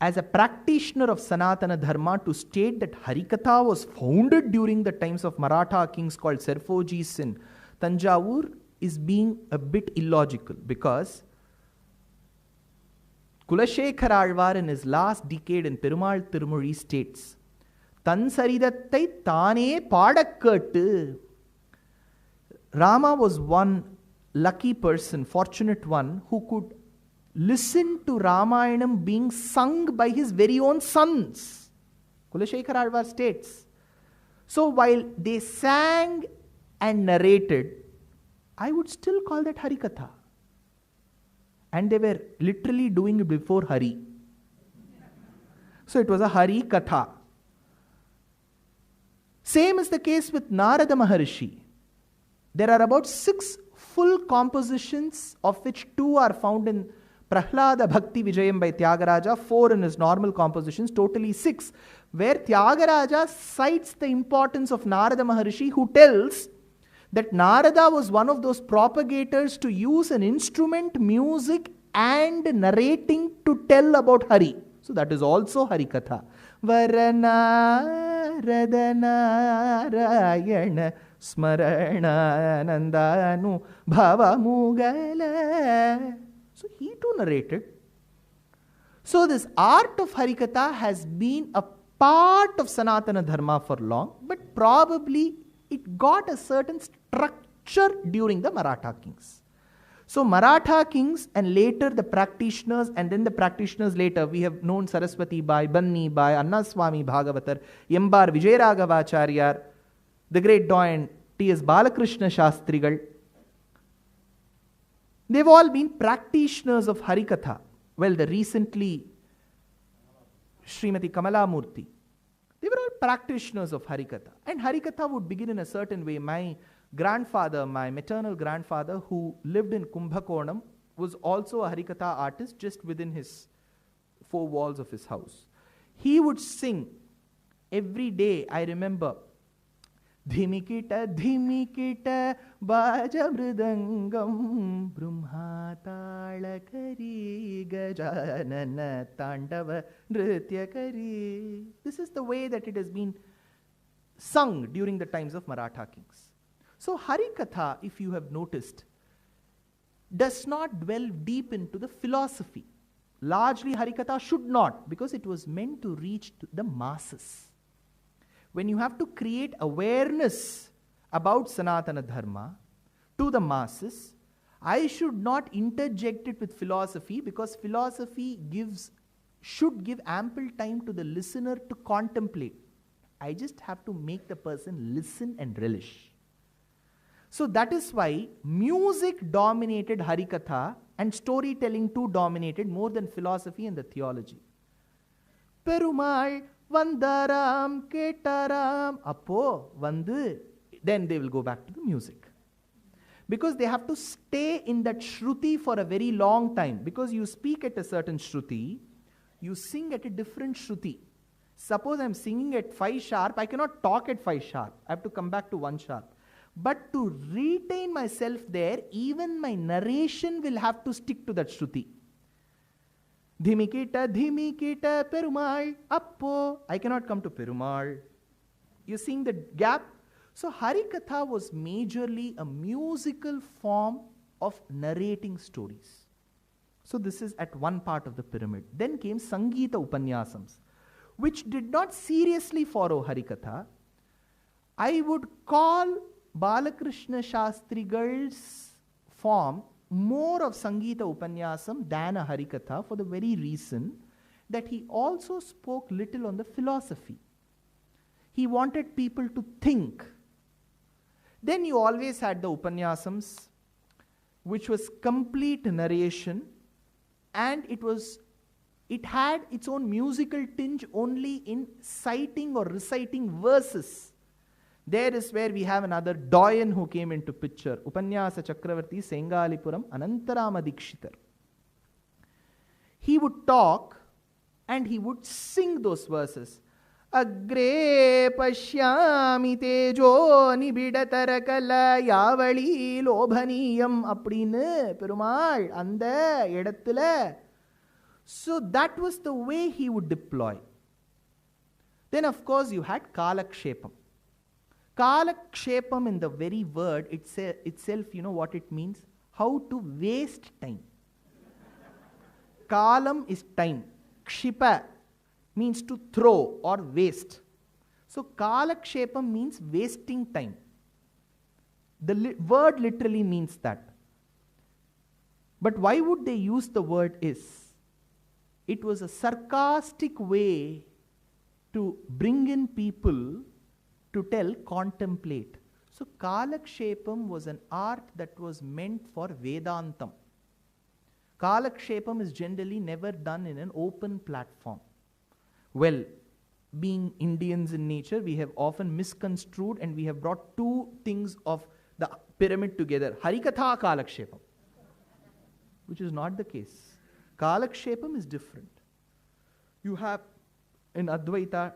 [SPEAKER 3] as a practitioner of Sanatana Dharma, to state that Harikatha was founded during the times of Maratha kings called Serfojis in Tanjavur is being a bit illogical, because Kulashekara Alvar in his last decade in Perumal Tirumozhi states, Tan Saridattai Thane Padakattu. Rama was one lucky person, fortunate one, who could listen to Ramayanam being sung by his very own sons. Kulashekara Alvar states. So while they sang and narrated, I would still call that Harikatha. And they were literally doing it before Hari. So it was a Hari Katha. Same is the case with Narada Maharishi. There are about 6 full compositions, of which 2 are found in Prahlada Bhakti Vijayam by Tyagaraja, 4 in his normal compositions, totally 6, where Tyagaraja cites the importance of Narada Maharishi, who tells that Narada was one of those propagators to use an instrument, music, and narrating to tell about Hari. So that is also Harikatha. Varanaradanarayana smarananandanu bhavamugala. So he too narrated. So this art of Harikatha has been a part of Sanatana Dharma for long, but probably it got a certain structure during the Maratha kings. So Maratha kings and later the practitioners, and then the practitioners later, we have known Saraswati Bai, Banni Bai, Annaswami Bhagavatar, Yambar Vijayaraghavacharya, the great doyen T.S. Balakrishna Shastrigal. They've all been practitioners of Harikatha. Well, the recently Srimati Kamala Murthy, they were all practitioners of Harikatha. And Harikatha would begin in a certain way. My grandfather, my maternal grandfather, who lived in Kumbhakonam, was also a Harikatha artist just within his four walls of his house. He would sing every day, I remember, Dhimikita, Dhimikita, Baja Mridangam, Brumhatala Kari, Gajanana Tandava, Nritya Kari. This is the way that it has been sung during the times of Maratha kings. So Harikatha, if you have noticed, does not dwell deep into the philosophy. Largely Harikatha should not, because it was meant to reach to the masses. When you have to create awareness about Sanatana Dharma to the masses, I should not interject it with philosophy, because philosophy should give ample time to the listener to contemplate. I just have to make the person listen and relish. So that is why music dominated Harikatha and storytelling too dominated more than philosophy and the theology. Perumal Vandaram Ketaram Appo Vandu, then they will go back to the music. Because they have to stay in that Shruti for a very long time. Because you speak at a certain Shruti, you sing at a different Shruti. Suppose I am singing at 5 sharp, I cannot talk at 5 sharp. I have to come back to 1 sharp. But to retain myself there, even my narration will have to stick to that Shruti. Dhimikita, Dhimikita, Perumal, Appo. I cannot come to Perumal. You seeing the gap? So Harikatha was majorly a musical form of narrating stories. So this is at one part of the pyramid. Then came Sangeeta Upanyasams, which did not seriously follow Harikatha. I would call Balakrishna Shastrigal's form more of Sangeeta Upanyasam than a Harikatha, for the very reason that he also spoke little on the philosophy. He wanted people to think. Then you always had the Upanyasams, which was complete narration, and it had its own musical tinge only in citing or reciting verses. There is where we have another doyen who came into picture, Upanyasa Chakravarti Sengalipuram Anantarama Dikshitar. He would talk and he would sing those verses. Agre pashyami tejo nibidatarakala yavali lobhaniyam appadinu Perumal anda edathula. So that was the way he would deploy. Then of course you had Kalakshepam. Kalakshepam in the very word itself, you know what it means? How to waste time. Kalam is time. Kshipa means to throw or waste. So Kalakshepam means wasting time. The word literally means that. But why would they use the word is? It was a sarcastic way to bring in people to tell contemplate. So Kalakshepam was an art that was meant for Vedantam. Kalakshepam is generally never done in an open platform. Well, being Indians in nature, we have often misconstrued and we have brought two things of the pyramid together. Harikatha Kalakshepam, which is not the case. Kalakshepam is different. You have in Advaita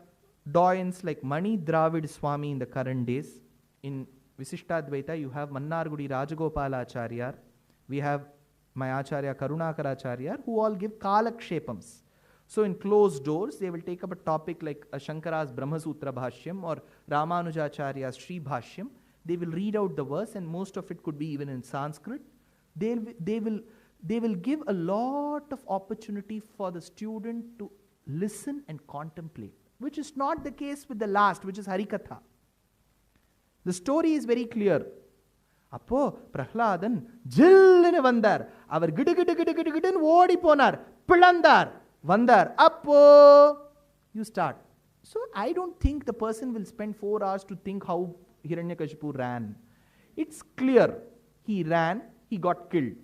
[SPEAKER 3] doyens like Mani Dravid Swami in the current days. In Visishtadvaita, you have Mannargudi Rajagopalacharya. We have my Acharya Karunakaracharya, who all give Kalakshepams. So in closed doors, they will take up a topic like Shankara's Brahmasutra Bhashyam or Ramanujacharya's Sri Bhashyam. They will read out the verse, and most of it could be even in Sanskrit. They will give a lot of opportunity for the student to listen and contemplate, which is not the case with the last, which is Harikatha. The story is very clear. அப்போ பிரஹ்லாதன் ஜில்லுன்னு வந்தார். அவர் கிடு கிடு கிடு கிடு கிடுன்னு ஓடி போனார், பிளந்தார், வந்தார். அப்போ you start. So I don't think the person will spend 4 hours to think how Hiranyakashipu ran. It's clear. He ran, he got killed.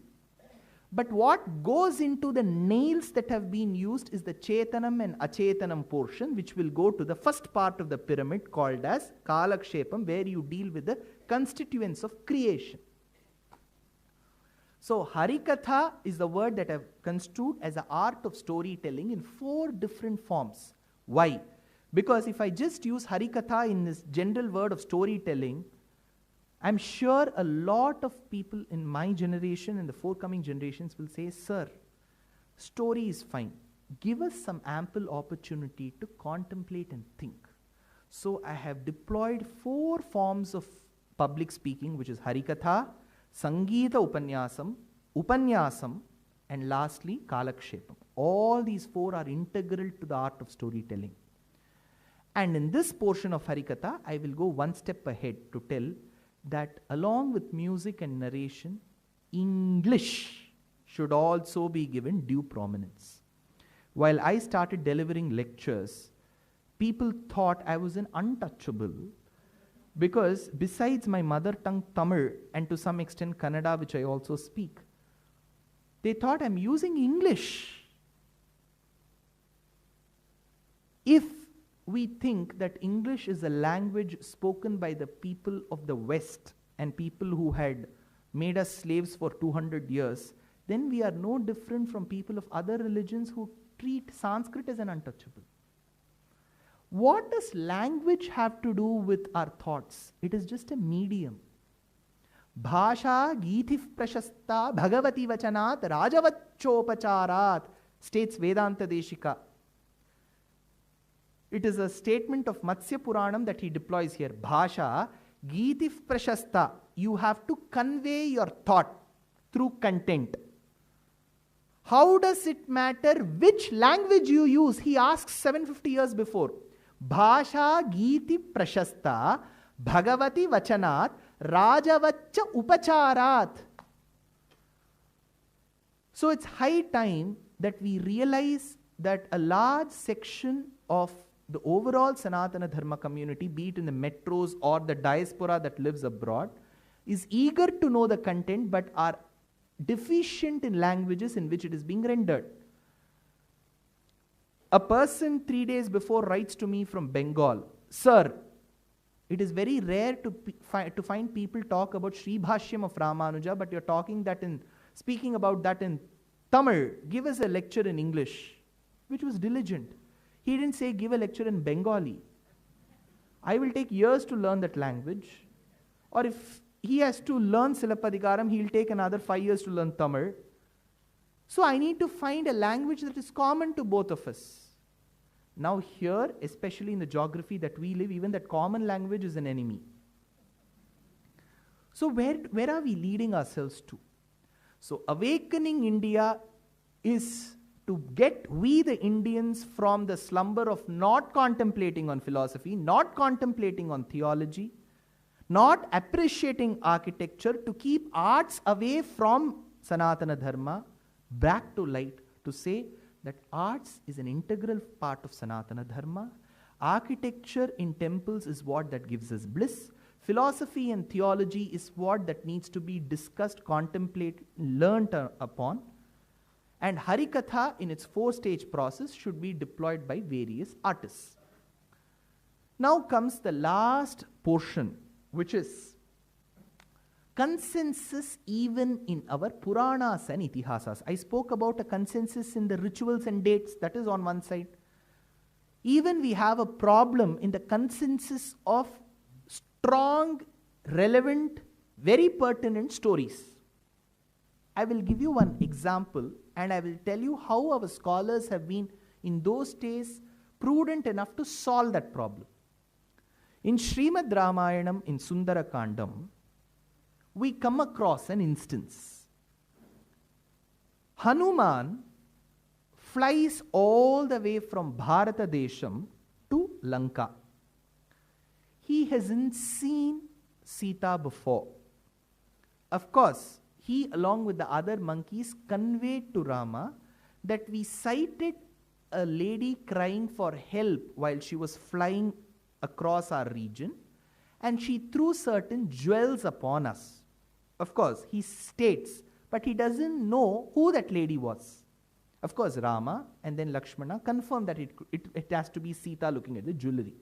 [SPEAKER 3] But what goes into the nails that have been used is the Chetanam and Achetanam portion, which will go to the first part of the pyramid called as Kalakshepam, where you deal with the constituents of creation. So Harikatha is the word that I've construed as an art of storytelling in 4 different forms. Why? Because if I just use Harikatha in this general word of storytelling, I'm sure a lot of people in my generation and the forthcoming generations will say, sir, story is fine. Give us some ample opportunity to contemplate and think. So I have deployed 4 forms of public speaking, which is Harikatha, Sangeeta Upanyasam, and lastly Kalakshepam. All these 4 are integral to the art of storytelling. And in this portion of Harikatha, I will go one step ahead to tell that along with music and narration, English should also be given due prominence. While I started delivering lectures, people thought I was an untouchable, because besides my mother tongue Tamil and to some extent Kannada, which I also speak, they thought I'm using English. If we think that English is a language spoken by the people of the West and people who had made us slaves for 200 years, then we are no different from people of other religions who treat Sanskrit as an untouchable. What does language have to do with our thoughts? It is just a medium. Bhasha Geethif Prashasta Bhagavati Vachanat Rajavachopacharat, states Vedanta Deshika. It is a statement of Matsya Puranam that he deploys here. Bhasha Geethif Prashasta. You have to convey your thought through content. How does it matter which language you use? He asks 750 years before. Bhasha Geeti Prashasta Bhagavati Vachanat Rajavacha Upacharat. So it's high time that we realize that a large section of the overall Sanatana Dharma community, be it in the metros or the diaspora that lives abroad, is eager to know the content but are deficient in languages in which it is being rendered. A person 3 days before writes to me from Bengal, sir, it is very rare to find people talk about Sri Bhashyam of Ramanuja, but you're speaking about that in Tamil. Give us a lecture in English, which was diligent. He didn't say give a lecture in Bengali. I will take years to learn that language. Or if he has to learn Silappatikaram, he'll take another 5 years to learn Tamil. So I need to find a language that is common to both of us. Now here, especially in the geography that we live, even that common language is an enemy. So where are we leading ourselves to? So awakening India is to get we the Indians from the slumber of not contemplating on philosophy, not contemplating on theology, not appreciating architecture, to keep arts away from Sanatana Dharma, back to light, to say that arts is an integral part of Sanatana Dharma. Architecture in temples is what that gives us bliss. Philosophy and theology is what that needs to be discussed, contemplated, learnt upon. And Harikatha in its 4-stage process should be deployed by various artists. Now comes the last portion, which is consensus even in our Puranas and Itihasas. I spoke about a consensus in the rituals and dates, that is on one side. Even we have a problem in the consensus of strong, relevant, very pertinent stories. I will give you one example and I will tell you how our scholars have been in those days prudent enough to solve that problem. In Srimad Ramayanam, in Sundara Kandam, we come across an instance. Hanuman flies all the way from Bharata Desham to Lanka. He hasn't seen Sita before. Of course, he, along with the other monkeys, conveyed to Rama that we sighted a lady crying for help while she was flying across our region, and she threw certain jewels upon us. Of course, he states, but he doesn't know who that lady was. Of course, Rama and then Lakshmana confirm that it has to be Sita looking at the jewelry.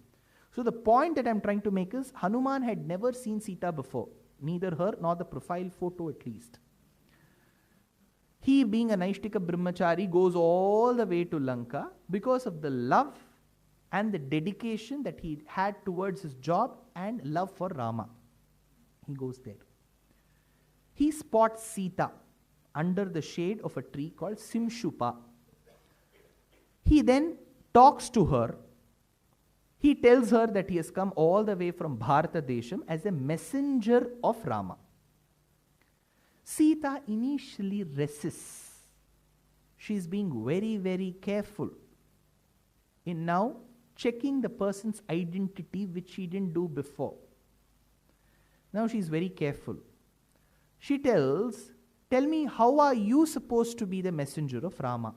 [SPEAKER 3] So the point that I'm trying to make is, Hanuman had never seen Sita before, neither her nor the profile photo at least. He, being a Naishtika Brahmachari, goes all the way to Lanka because of the love and the dedication that he had towards his job and love for Rama. He goes there. He spots Sita under the shade of a tree called Simshupa. He then talks to her. He tells her that he has come all the way from Bharata Desham as a messenger of Rama. Sita initially resists. She is being very, very careful in now checking the person's identity, which she didn't do before. Now she is very careful. She tells, tell me, how are you supposed to be the messenger of Rama?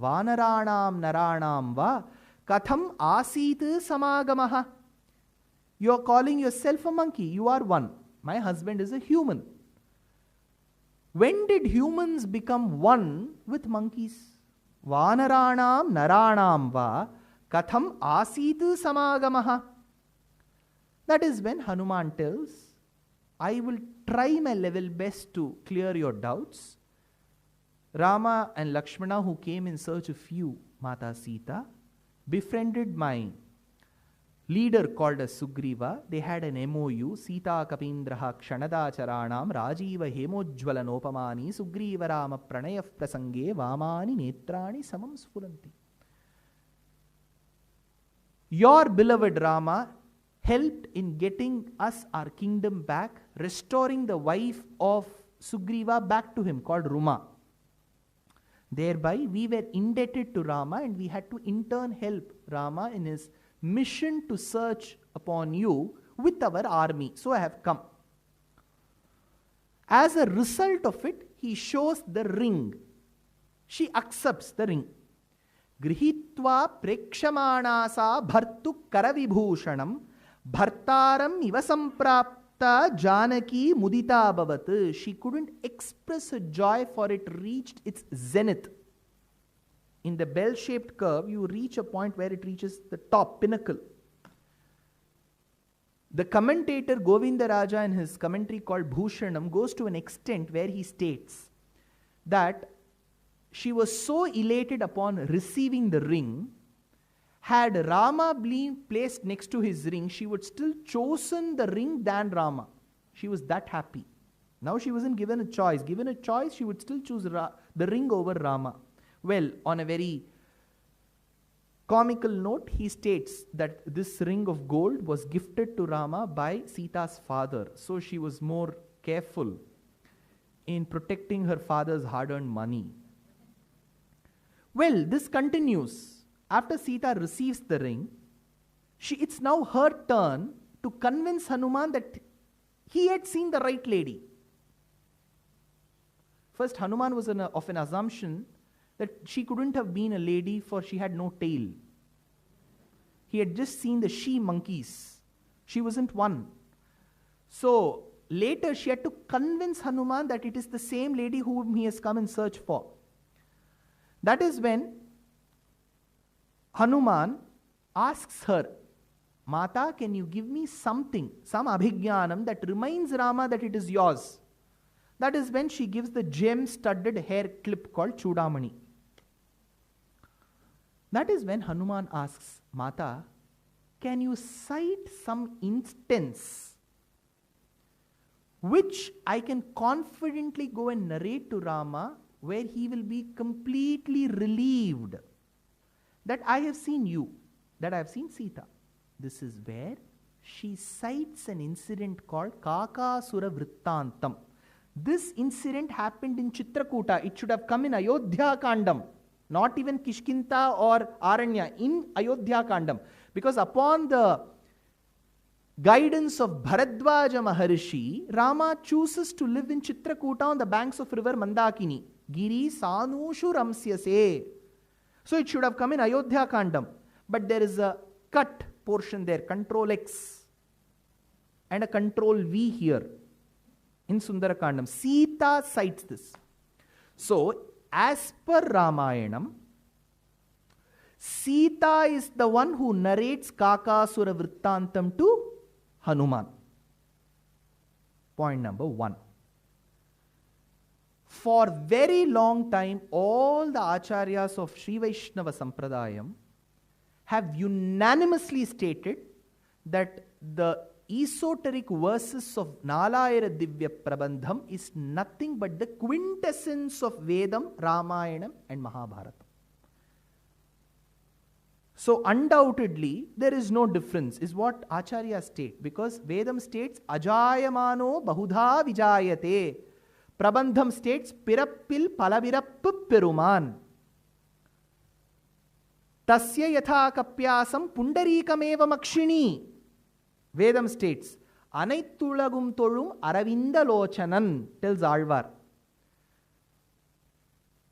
[SPEAKER 3] Vanaranam naranam va katham asit samagamaha. You are calling yourself a monkey. You are one. My husband is a human. When did humans become one with monkeys? Vanaranam naranam va katham asit samagamaha. That is when Hanuman tells, I will try my level best to clear your doubts. Rama and Lakshmana, who came in search of you, Mata Sita, befriended my leader called as Sugriva. They had an MOU. Sita Kapindraha Kshanadacharanam Rajiva Hemojvalanopamani Sugriva Rama Pranayaf Prasange Vamani Netrani Samam Sfuranti. Your beloved Rama helped in getting us our kingdom back, restoring the wife of Sugriva back to him, called Ruma. Thereby, we were indebted to Rama, and we had to in turn help Rama in his mission to search upon you with our army. So I have come. As a result of it, he shows the ring. She accepts the ring. Grihitva prekshamanasa bhartu karavibhushanam Bhartaram ivasamprapta Janaki mudita bhavat. She couldn't express her joy, for it reached its zenith. In the bell-shaped curve, you reach a point where it reaches the top pinnacle. The commentator Govinda Raja, in his commentary called Bhushanam, goes to an extent where he states that she was so elated upon receiving the ring. Had Rama been placed next to his ring, she would still chosen the ring than Rama. She was that happy. Now she wasn't given a choice. Given a choice, she would still choose the ring over Rama. Well, on a very comical note, he states that this ring of gold was gifted to Rama by Sita's father. So she was more careful in protecting her father's hard-earned money. Well, this continues. After Sita receives the ring, it's now her turn to convince Hanuman that he had seen the right lady. First, Hanuman was of an assumption that she couldn't have been a lady, for she had no tail. He had just seen the she-monkeys. She wasn't one. So later she had to convince Hanuman that it is the same lady whom he has come in search for. That is when Hanuman asks her, Mata, can you give me something, some abhijnanam that reminds Rama that it is yours? That is when she gives the gem-studded hair clip called Chudamani. That is when Hanuman asks, Mata, can you cite some instance which I can confidently go and narrate to Rama, where he will be completely relieved that I have seen you, that I have seen Sita? This is where she cites an incident called Kakasura Vrittantam. This incident happened in Chitrakuta. It should have come in Ayodhya Kandam, not even Kishkinta or Aranya, in Ayodhya Kandam. Because upon the guidance of Bharadwaja Maharishi, Rama chooses to live in Chitrakuta on the banks of river Mandakini. Giri Sanushu Ramsyase. So it should have come in Ayodhya Kandam. But there is a cut portion there, Control X, and a Control V here in Sundarakandam. Sita cites this. So, as per Ramayanam, Sita is the one who narrates Kakasura Vrittantam to Hanuman. Point number 1. For very long time, all the acharyas of Sri Vaishnava Sampradayam have unanimously stated that the esoteric verses of Nalayara Divya Prabandham is nothing but the quintessence of Vedam, Ramayanam and Mahabharata. So undoubtedly, there is no difference, is what Acharya state, because Vedam states Ajayamano Bahudha Vijayate. Prabandham states Pirappil Palavirappu Peruman. Tasya Yatha Kapyasam Pundarikameva Makshini. Vedam states Anaitulagum Tolum Aravinda Lochanan, tells Alvar.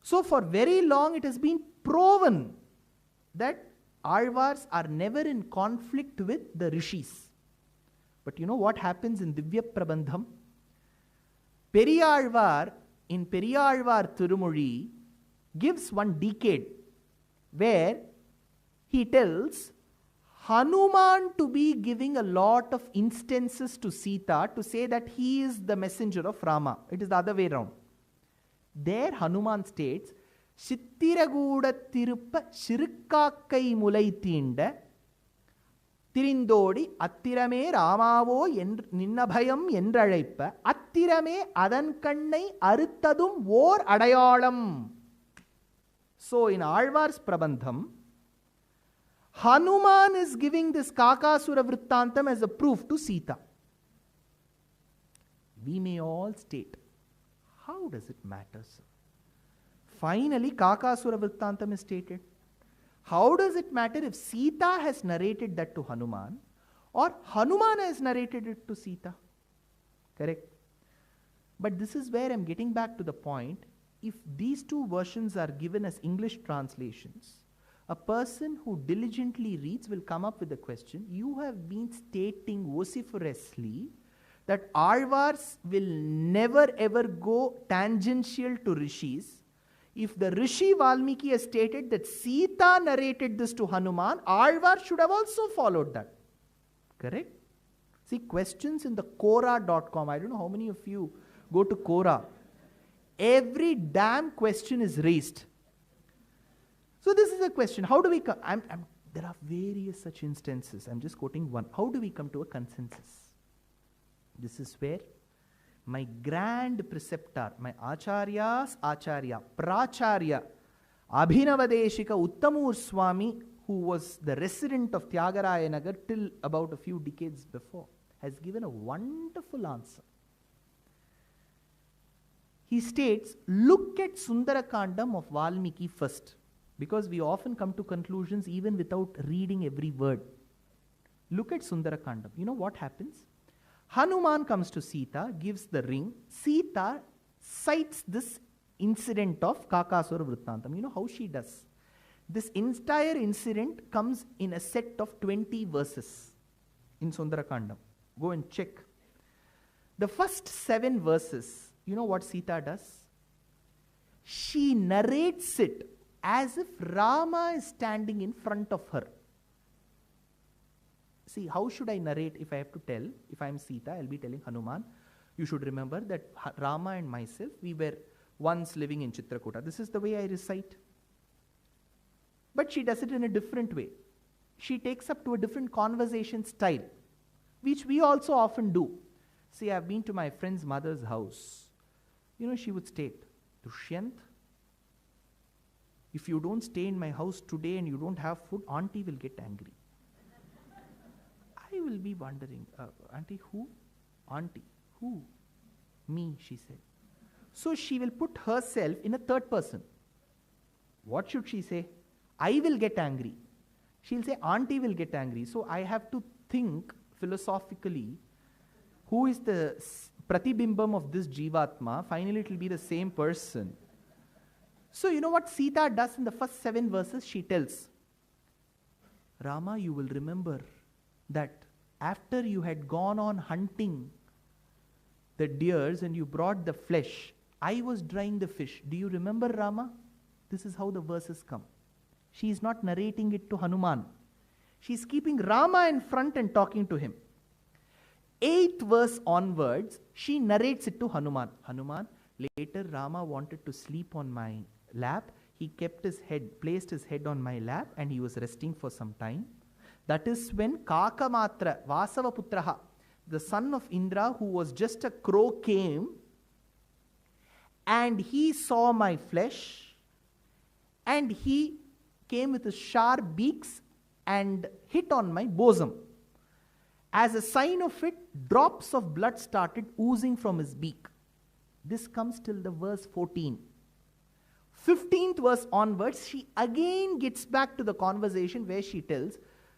[SPEAKER 3] So for very long it has been proven that Alvars are never in conflict with the rishis. But you know what happens in Divya Prabandham? Periyalvar, in Periyalvar Tirumozhi, gives one decade where he tells Hanuman to be giving a lot of instances to Sita to say that he is the messenger of Rama. It is the other way around. There Hanuman states, Chittiraguda Tiruppa Shirikakkai Mulai Tinda Tirindodi Attirame Ramavo Ninnabhayam Yendralaipa Attirame Adan Kannai Aruttadum Vor Adayalam. So in Alvar's Prabandham, Hanuman is giving this Kakasura Vrittantam as a proof to Sita. We may all state, how does it matter, sir? Finally, Kakasura Vrittantam is stated. How does it matter if Sita has narrated that to Hanuman or Hanuman has narrated it to Sita? Correct? But this is where I'm getting back to the point. If these two versions are given as English translations, a person who diligently reads will come up with the question, you have been stating vociferously that Alvars will never ever go tangential to rishis. If the Rishi Valmiki has stated that Sita narrated this to Hanuman, Alvar should have also followed that. Correct? See, questions in the Quora.com. I don't know how many of you go to Quora. Every damn question is raised. So this is a question. How do we come? There are various such instances. I'm just quoting one. How do we come to a consensus? This is where my grand preceptor, my Acharya's Acharya, Pracharya, Abhinavadeshika Uttamur Swami, who was the resident of Tyagaraya Nagar till about a few decades before, has given a wonderful answer. He states, look at Sundarakandam of Valmiki first, because we often come to conclusions even without reading every word. Look at Sundarakandam. You know what happens? Hanuman comes to Sita, gives the ring. Sita cites this incident of Kakasura Vrittantam. You know how she does? This entire incident comes in a set of 20 verses in Sundarakandam. Go and check. The first 7 verses, you know what Sita does? She narrates it as if Rama is standing in front of her. See, how should I narrate if I have to tell? If I am Sita, I'll be telling Hanuman, you should remember that Rama and myself, we were once living in Chitrakuta. This is the way I recite. But she does it in a different way. She takes up to a different conversation style, which we also often do. See, I've been to my friend's mother's house. You know, she would state, Dushyant, if you don't stay in my house today and you don't have food, auntie will get angry. I will be wondering, Auntie, who? Auntie, who? Me, she said. So she will put herself in a third person. What should she say? I will get angry. She'll say, Auntie will get angry. So I have to think philosophically, who is the Pratibimbam of this Jivatma? Finally, it will be the same person. So you know what Sita does in the first 7 verses? She tells, Rama, you will remember that after you had gone on hunting the deers and you brought the flesh, I was drying the fish. Do you remember, Rama? This is how the verses come. She is not narrating it to Hanuman. She is keeping Rama in front and talking to him. 8th verse onwards, she narrates it to Hanuman. Hanuman, later Rama wanted to sleep on my lap. He kept his head, placed his head on my lap, and he was resting for some time. That is when Kakamatra, Vasavaputraha, the son of Indra, who was just a crow, came and he saw my flesh, and he came with his sharp beaks and hit on my bosom. As a sign of it, drops of blood started oozing from his beak. This comes till the verse 14. 15th verse onwards, she again gets back to the conversation where she tells,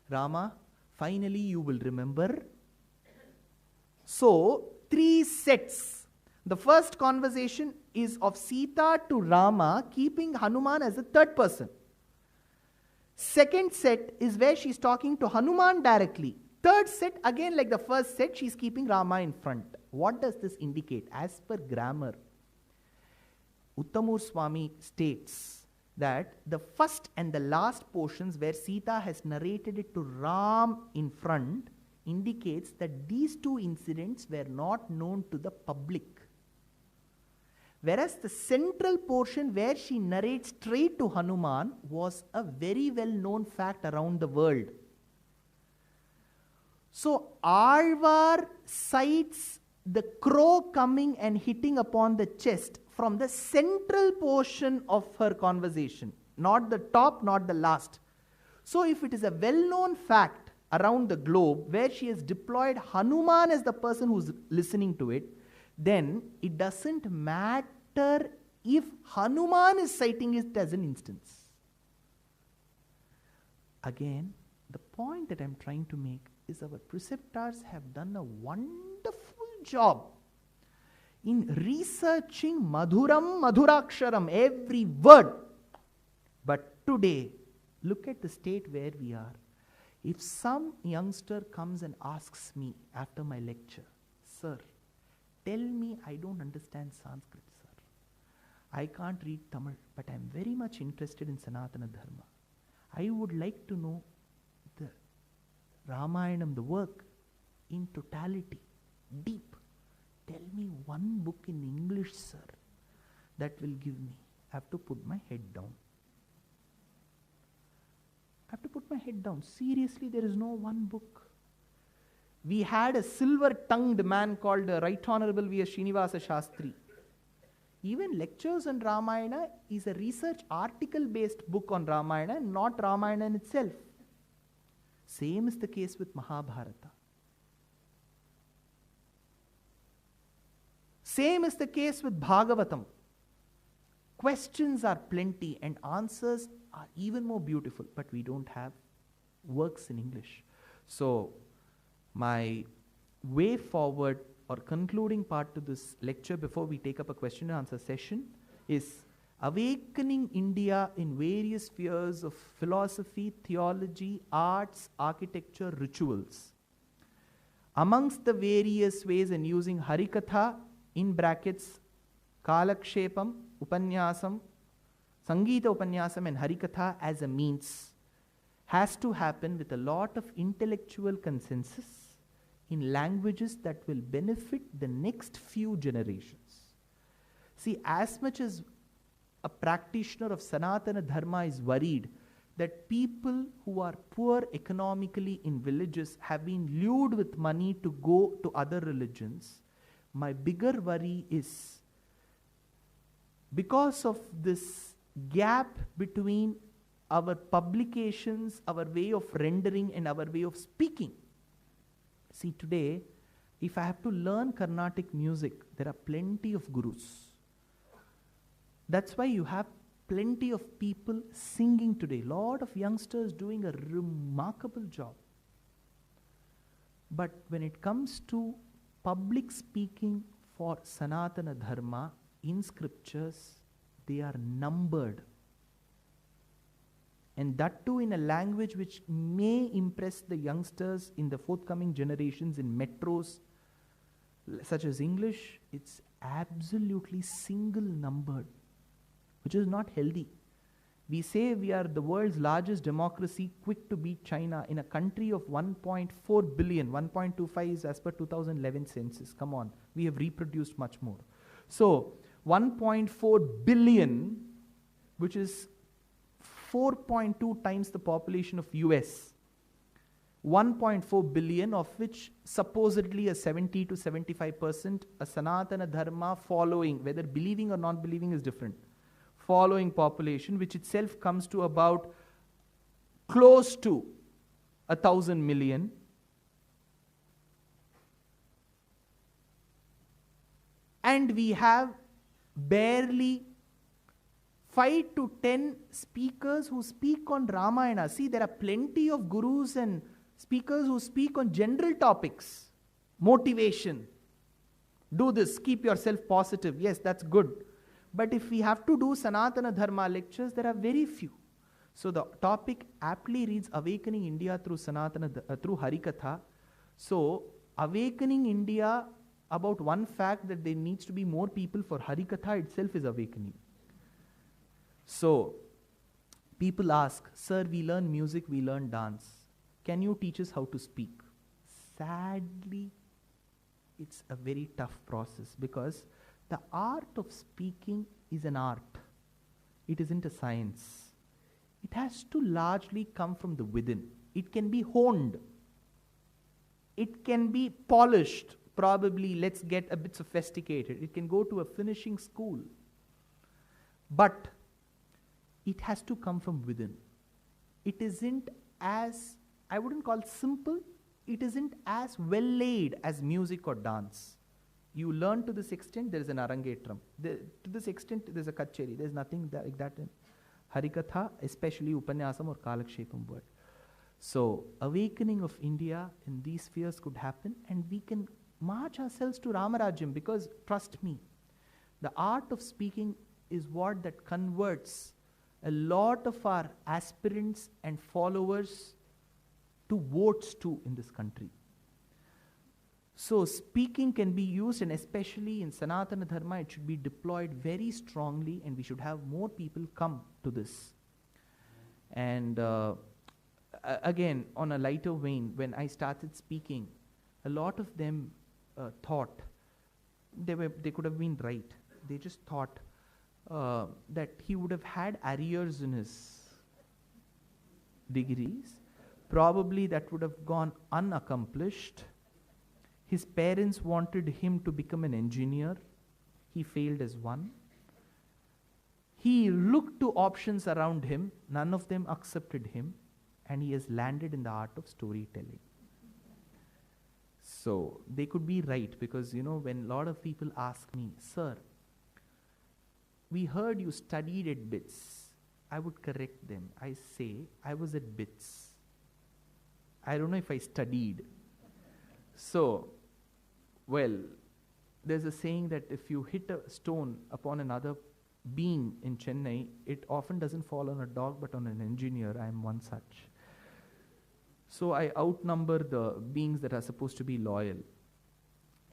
[SPEAKER 3] Rama, finally you will remember. So, 3 sets. The first conversation is of Sita to Rama, keeping Hanuman as a third person. Second set is where she's talking to Hanuman directly. Third set, again like the first set, she's keeping Rama in front. What does this indicate? As per grammar, Uttamur Swami states that the first and the last portions where Sita has narrated it to Ram in front indicates that these 2 incidents were not known to the public. Whereas the central portion where she narrates straight to Hanuman was a very well-known fact around the world. So Alvar cites the crow coming and hitting upon the chest from the central portion of her conversation, not the top, not the last. So if it is a well-known fact around the globe where she has deployed Hanuman as the person who's listening to it, then it doesn't matter if Hanuman is citing it as an instance. Again, the point that I'm trying to make is our preceptors have done a wonderful job in researching Madhuram Madhuraksharam, every word. But today, look at the state where we are. If some youngster comes and asks me after my lecture, Sir, tell me, I don't understand Sanskrit, sir. I can't read Tamil, but I'm very much interested in Sanatana Dharma. I would like to know the Ramayanam, the work, in totality, deep. Tell me one book in English, sir, that will give me. I have to put my head down. I have to put my head down. Seriously, there is no one book. We had a silver-tongued man called Right Honorable V.S. Srinivasa Shastri. Even Lectures on Ramayana is a research article-based book on Ramayana, not Ramayana in itself. Same is the case with Mahabharata. Same is the case with Bhagavatam. Questions are plenty and answers are even more beautiful, but we don't have works in English. So, my way forward or concluding part to this lecture before we take up a question and answer session is awakening India in various spheres of philosophy, theology, arts, architecture, rituals. Amongst the various ways and using Harikatha, in brackets, Kalakshepam, Upanyasam, Sangeeta Upanyasam and Harikatha as a means has to happen with a lot of intellectual consensus in languages that will benefit the next few generations. See, as much as a practitioner of Sanatana Dharma is worried that people who are poor economically in villages have been lured with money to go to other religions, my bigger worry is because of this gap between our publications, our way of rendering and our way of speaking. See, today, if I have to learn Carnatic music, there are plenty of gurus. That's why you have plenty of people singing today. Lot of youngsters doing a remarkable job. But when it comes to public speaking for Sanatana Dharma in scriptures, they are numbered. And that too in a language which may impress the youngsters in the forthcoming generations in metros, such as English. It's absolutely single numbered, which is not healthy. We say we are the world's largest democracy, quick to beat China, in a country of 1.4 billion. 1.25 is as per 2011 census. Come on, we have reproduced much more. So, 1.4 billion, which is 4.2 times the population of US. 1.4 billion, of which supposedly a 70 to 75% a Sanatana Dharma following, whether believing or not believing is different, following population, which itself comes to about close to 1,000 million. And we have barely 5 to 10 speakers who speak on Ramayana. See, there are plenty of gurus and speakers who speak on general topics. Motivation. Do this, keep yourself positive. Yes, that's good. But if we have to do Sanatana Dharma lectures, there are very few. So the topic aptly reads Awakening India through through Harikatha. So awakening India about one fact that there needs to be more people for Harikatha itself is awakening. So people ask, sir, we learn music, we learn dance. Can you teach us how to speak? Sadly, it's a very tough process because the art of speaking is an art. It isn't a science. It has to largely come from the within. It can be honed. It can be polished. Probably, let's get a bit sophisticated. It can go to a finishing school. But it has to come from within. It isn't as, I wouldn't call it simple, it isn't as well laid as music or dance. You learn to this extent, there is an arangetram. To this extent, there is a kacheri. There is nothing like that in Harikatha, especially Upanyasam or Kalakshepam word. So, awakening of India in these spheres could happen, and we can march ourselves to Ramarajyam, because trust me, the art of speaking is what that converts a lot of our aspirants and followers to votes too in this country. So speaking can be used, and especially in Sanatana Dharma, it should be deployed very strongly, and we should have more people come to this. And again, on a lighter vein, when I started speaking, a lot of them thought, they could have been right. They just thought that he would have had arrears in his degrees. Probably that would have gone unaccomplished. His parents wanted him to become an engineer. He failed as one. He looked to options around him. None of them accepted him. And he has landed in the art of storytelling. So they could be right, because, when a lot of people ask me, sir, we heard you studied at BITS. I would correct them. I say, I was at BITS. I don't know if I studied. So, well, there's a saying that if you hit a stone upon another being in Chennai, it often doesn't fall on a dog but on an engineer. I am one such. So I outnumber the beings that are supposed to be loyal.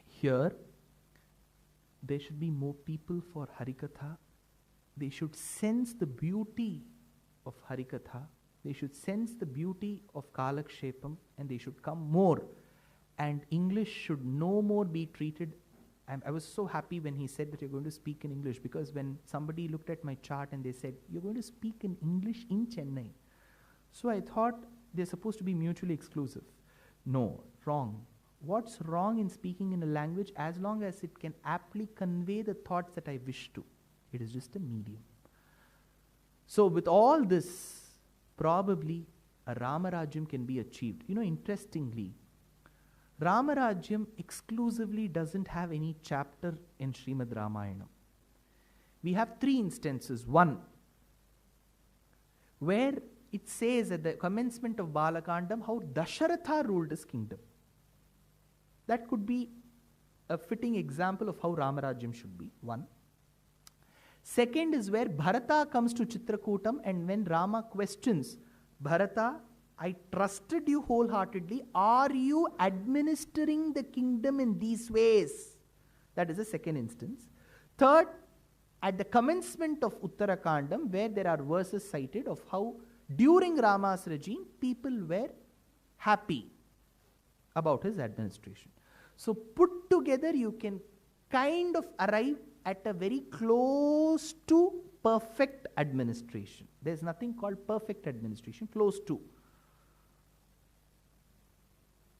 [SPEAKER 3] Here, there should be more people for Harikatha. They should sense the beauty of Harikatha. They should sense the beauty of Kalakshepam, and they should come more. And English should no more be treated. I was so happy when he said that you're going to speak in English, because when somebody looked at my chart and they said, you're going to speak in English in Chennai. So I thought they're supposed to be mutually exclusive. No, wrong. What's wrong in speaking in a language as long as it can aptly convey the thoughts that I wish to? It is just a medium. So with all this, probably a Ramarajyam can be achieved. Interestingly, Ramarajyam exclusively doesn't have any chapter in Srimad Ramayana. We have 3 instances. One, where it says at the commencement of Balakandam how Dasharatha ruled his kingdom. That could be a fitting example of how Ramarajyam should be. One. Second is where Bharata comes to Chitrakutam, and when Rama questions, Bharata, I trusted you wholeheartedly. Are you administering the kingdom in these ways? That is the second instance. Third, at the commencement of Uttarakandam, where there are verses cited of how during Rama's regime, people were happy about his administration. So put together, you can kind of arrive at a very close to perfect administration. There's nothing called perfect administration, close to.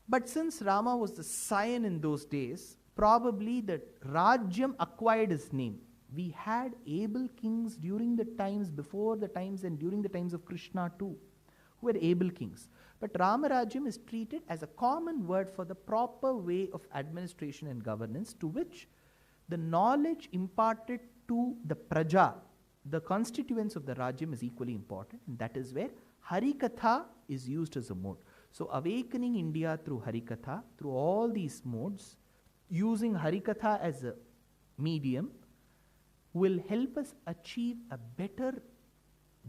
[SPEAKER 3] But since Rama was the scion in those days, probably the Rajyam acquired his name. We had able kings during the times, before the times and during the times of Krishna too, who were able kings. But Ramarajyam is treated as a common word for the proper way of administration and governance, to which the knowledge imparted to the praja, the constituents of the Rajyam, is equally important. And that is where Harikatha is used as a mode. So awakening India through Harikatha, through all these modes, using Harikatha as a medium, will help us achieve a better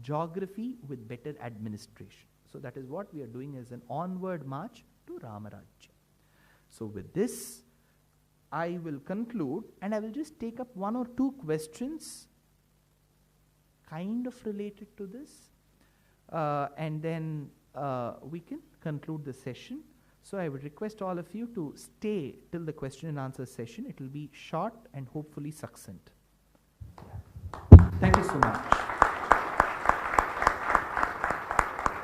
[SPEAKER 3] geography with better administration. So that is what we are doing as an onward march to Ramarajya. So with this, I will conclude, and I will just take up 1 or 2 questions kind of related to this, and then we can conclude the session. So I would request all of you to stay till the question and answer session. It will be short and hopefully succinct. Thank you so much.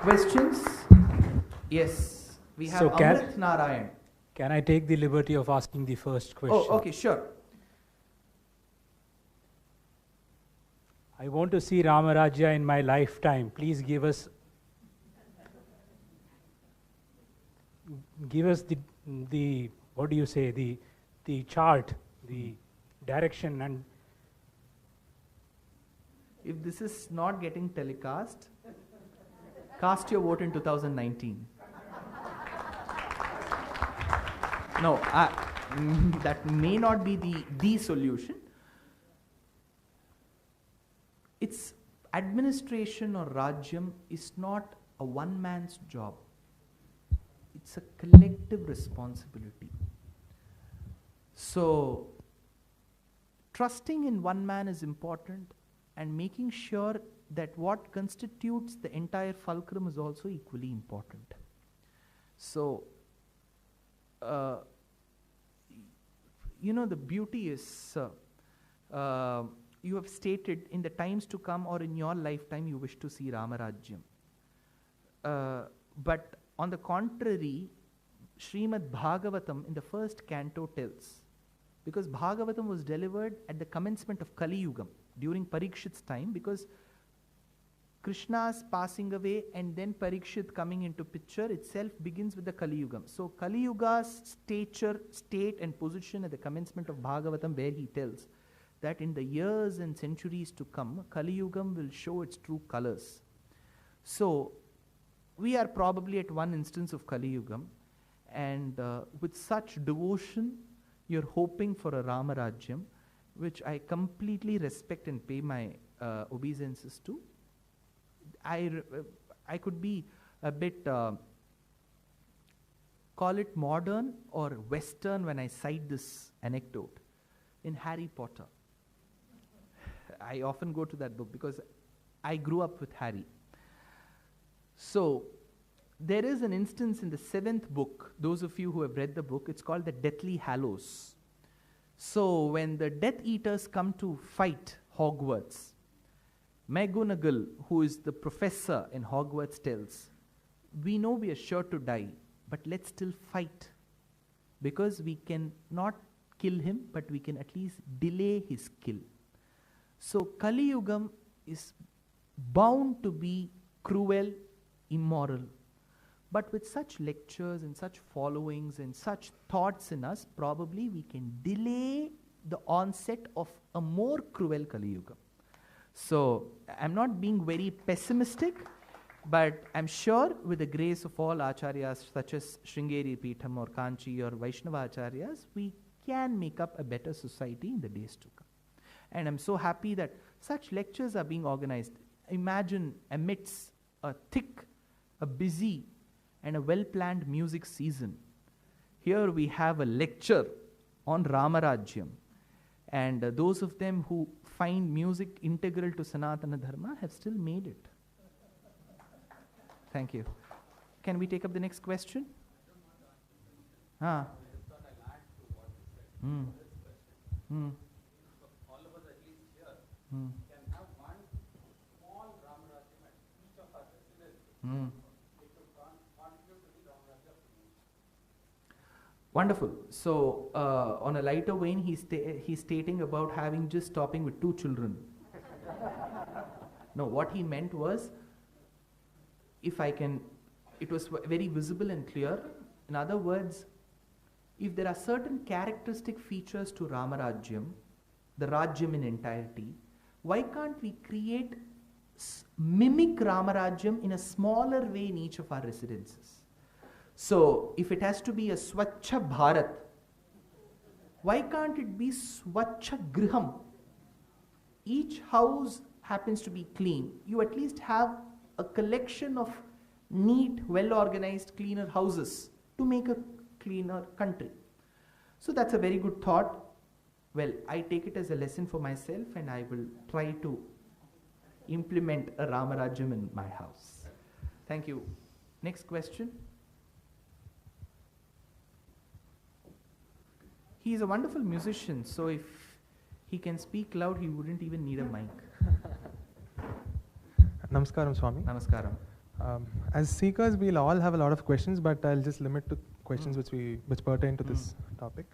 [SPEAKER 3] Questions? Yes. We have
[SPEAKER 1] So
[SPEAKER 3] Amrit Narayan.
[SPEAKER 1] Can I take the liberty of asking the first question?
[SPEAKER 3] Oh, okay, sure.
[SPEAKER 1] I want to see Ramarajya in my lifetime. Please give us the what do you say, the chart, the direction. And
[SPEAKER 3] If this is not getting telecast, cast your vote in 2019. No, that may not be the solution. It's administration or Rajyam is not a one man's job. It's a collective responsibility. So, trusting in one man is important, and making sure that what constitutes the entire fulcrum is also equally important. So, the beauty is, you have stated in the times to come or in your lifetime you wish to see Ramarajyam. But on the contrary, Srimad Bhagavatam in the first canto tells, because Bhagavatam was delivered at the commencement of Kali Yugam, during Parikshit's time, because Krishna's passing away and then Parikshit coming into picture itself begins with the Kali Yugam. So Kali Yuga's stature, state and position at the commencement of Bhagavatam, where he tells that in the years and centuries to come, Kali Yugam will show its true colors. So we are probably at one instance of Kali Yugam, and with such devotion, you're hoping for a Ramarajyam, which I completely respect and pay my obeisances to. I could be a bit, call it modern or Western when I cite this anecdote. In Harry Potter, I often go to that book because I grew up with Harry. So, there is an instance in the 7th book, those of you who have read the book, it's called the Deathly Hallows. So, when the Death Eaters come to fight Hogwarts, McGonagall, who is the professor in Hogwarts, tells, we know we are sure to die, but let's still fight, because we can not kill him, but we can at least delay his kill. So Kali Yugam is bound to be cruel, immoral, But with such lectures and such followings and such thoughts in us, probably we can delay the onset of a more cruel Kali Yuga. So I'm not being very pessimistic, but I'm sure with the grace of all acharyas such as Sringeri Peetham or Kanchi or Vaishnava acharyas, we can make up a better society in the days to come. And I'm so happy that such lectures are being organized. Imagine amidst a thick, a busy, and a well-planned music season, here we have a lecture on Ramarajyam. And those of them who find music integral to Sanatana Dharma have still made it. Thank you. Can we take up the next question? Ah. Mm. Mm.
[SPEAKER 4] All of us, at least here,
[SPEAKER 3] Mm.
[SPEAKER 4] can have one small Ramarajyam at each of our residences.
[SPEAKER 3] Mm.
[SPEAKER 4] It could contribute to the Ramarajya promotion.
[SPEAKER 3] Wonderful. So, on a lighter vein, he's stating about having just stopping with 2 children. No, what he meant was, if I can, it was very visible and clear. In other words, if there are certain characteristic features to Ramarajyam, the Rajyam in entirety, why can't we create mimic Ramarajyam in a smaller way in each of our residences? So, if it has to be a Swachha Bharat, why can't it be Swachha Griham? Each house happens to be clean. You at least have a collection of neat, well-organized, cleaner houses to make a cleaner country. So that's a very good thought. Well, I take it as a lesson for myself and I will try to implement a Ramarajyam in my house. Thank you. Next question. He is a wonderful musician, so if he can speak loud, he wouldn't even need a mic.
[SPEAKER 5] Namaskaram, Swami.
[SPEAKER 3] Namaskaram.
[SPEAKER 5] As seekers, we'll all have a lot of questions, but I'll just limit to questions which pertain to this topic.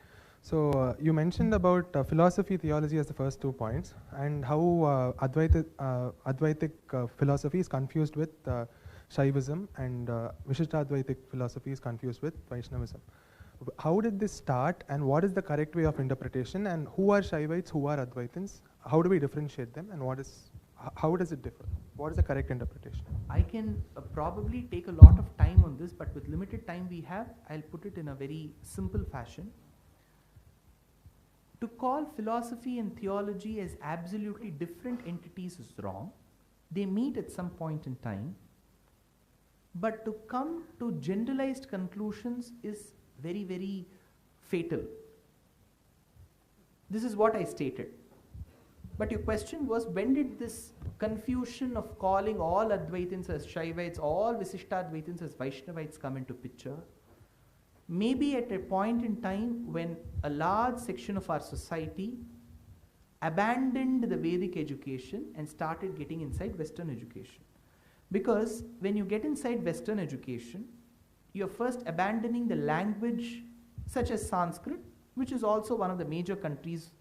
[SPEAKER 5] So you mentioned about philosophy, theology as the first 2 points, and how Advaitic philosophy is confused with Shaivism, and Vishishtadvaitic philosophy is confused with Vaishnavism. How did this start, and what is the correct way of interpretation, and who are Shaivites, who are Advaitins? How do we differentiate them, and how does it differ? What is the correct interpretation?
[SPEAKER 3] I can probably take a lot of time on this, but with limited time we have, I'll put it in a very simple fashion. To call philosophy and theology as absolutely different entities is wrong. They meet at some point in time. But to come to generalized conclusions is very, very fatal. This is what I stated. But your question was, when did this confusion of calling all Advaitins as Shaivites, all Visishtadvaitins as Vaishnavites come into picture? Maybe at a point in time when a large section of our society abandoned the Vedic education and started getting inside Western education. Because when you get inside Western education, you're first abandoning the language such as Sanskrit, which is also one of the major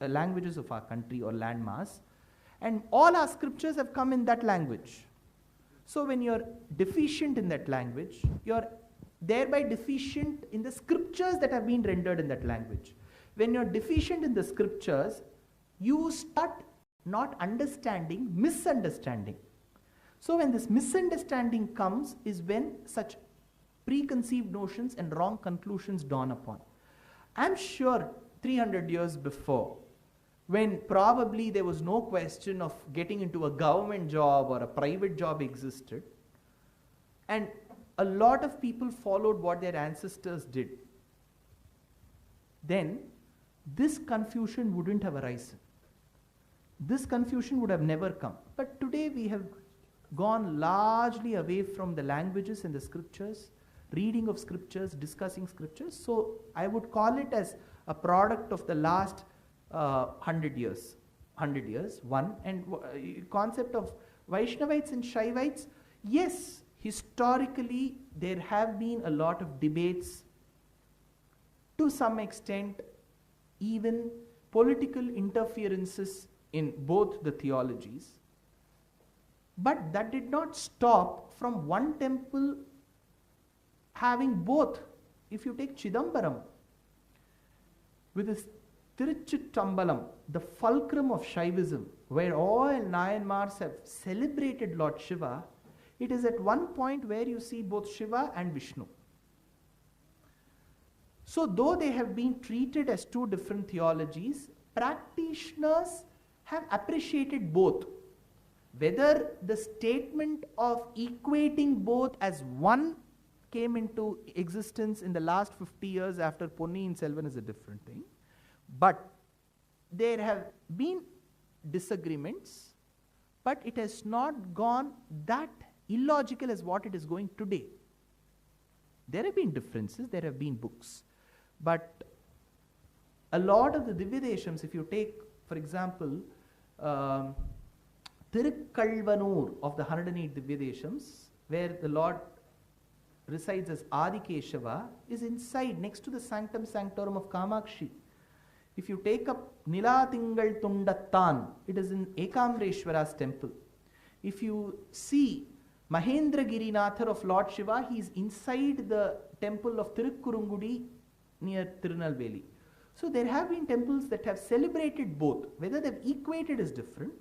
[SPEAKER 3] languages of our country or landmass. And all our scriptures have come in that language. So when you're deficient in that language, you're thereby deficient in the scriptures that have been rendered in that language. When you're deficient in the scriptures, you start not understanding, misunderstanding. So when this misunderstanding comes is when such preconceived notions and wrong conclusions dawn upon. I'm sure 300 years before, when probably there was no question of getting into a government job or a private job existed, and a lot of people followed what their ancestors did, then this confusion wouldn't have arisen. This confusion would have never come. But today we have gone largely away from the languages and the scriptures, reading of scriptures, discussing scriptures. So I would call it as a product of the last 100 years. And concept of Vaishnavites and Shaivites, yes, historically there have been a lot of debates, to some extent even political interferences in both the theologies. But that did not stop from one temple having both. If you take Chidambaram with his Tiruchittambalam, the fulcrum of Shaivism, where all Nayanmars have celebrated Lord Shiva, it is at one point where you see both Shiva and Vishnu. So though they have been treated as two different theologies, practitioners have appreciated both. Whether the statement of equating both as one came into existence in the last 50 years after Ponniyin Selvan is a different thing. But there have been disagreements, but it has not gone that illogical as what it is going today. There have been differences, there have been books. But a lot of the Divyadeshams, if you take, for example, Tirukkalvanur of the 108 Divyadeshams, where the Lord resides as Adikeshava, is inside, next to the Sanctum Sanctorum of Kamakshi. If you take up Nilatingal Tundattan, it is in Ekamreshwara's temple. If you see Mahendra Girinathar of Lord Shiva, he is inside the temple of Tirukkurungudi near Tirunelveli. So there have been temples that have celebrated both. Whether they've equated is different,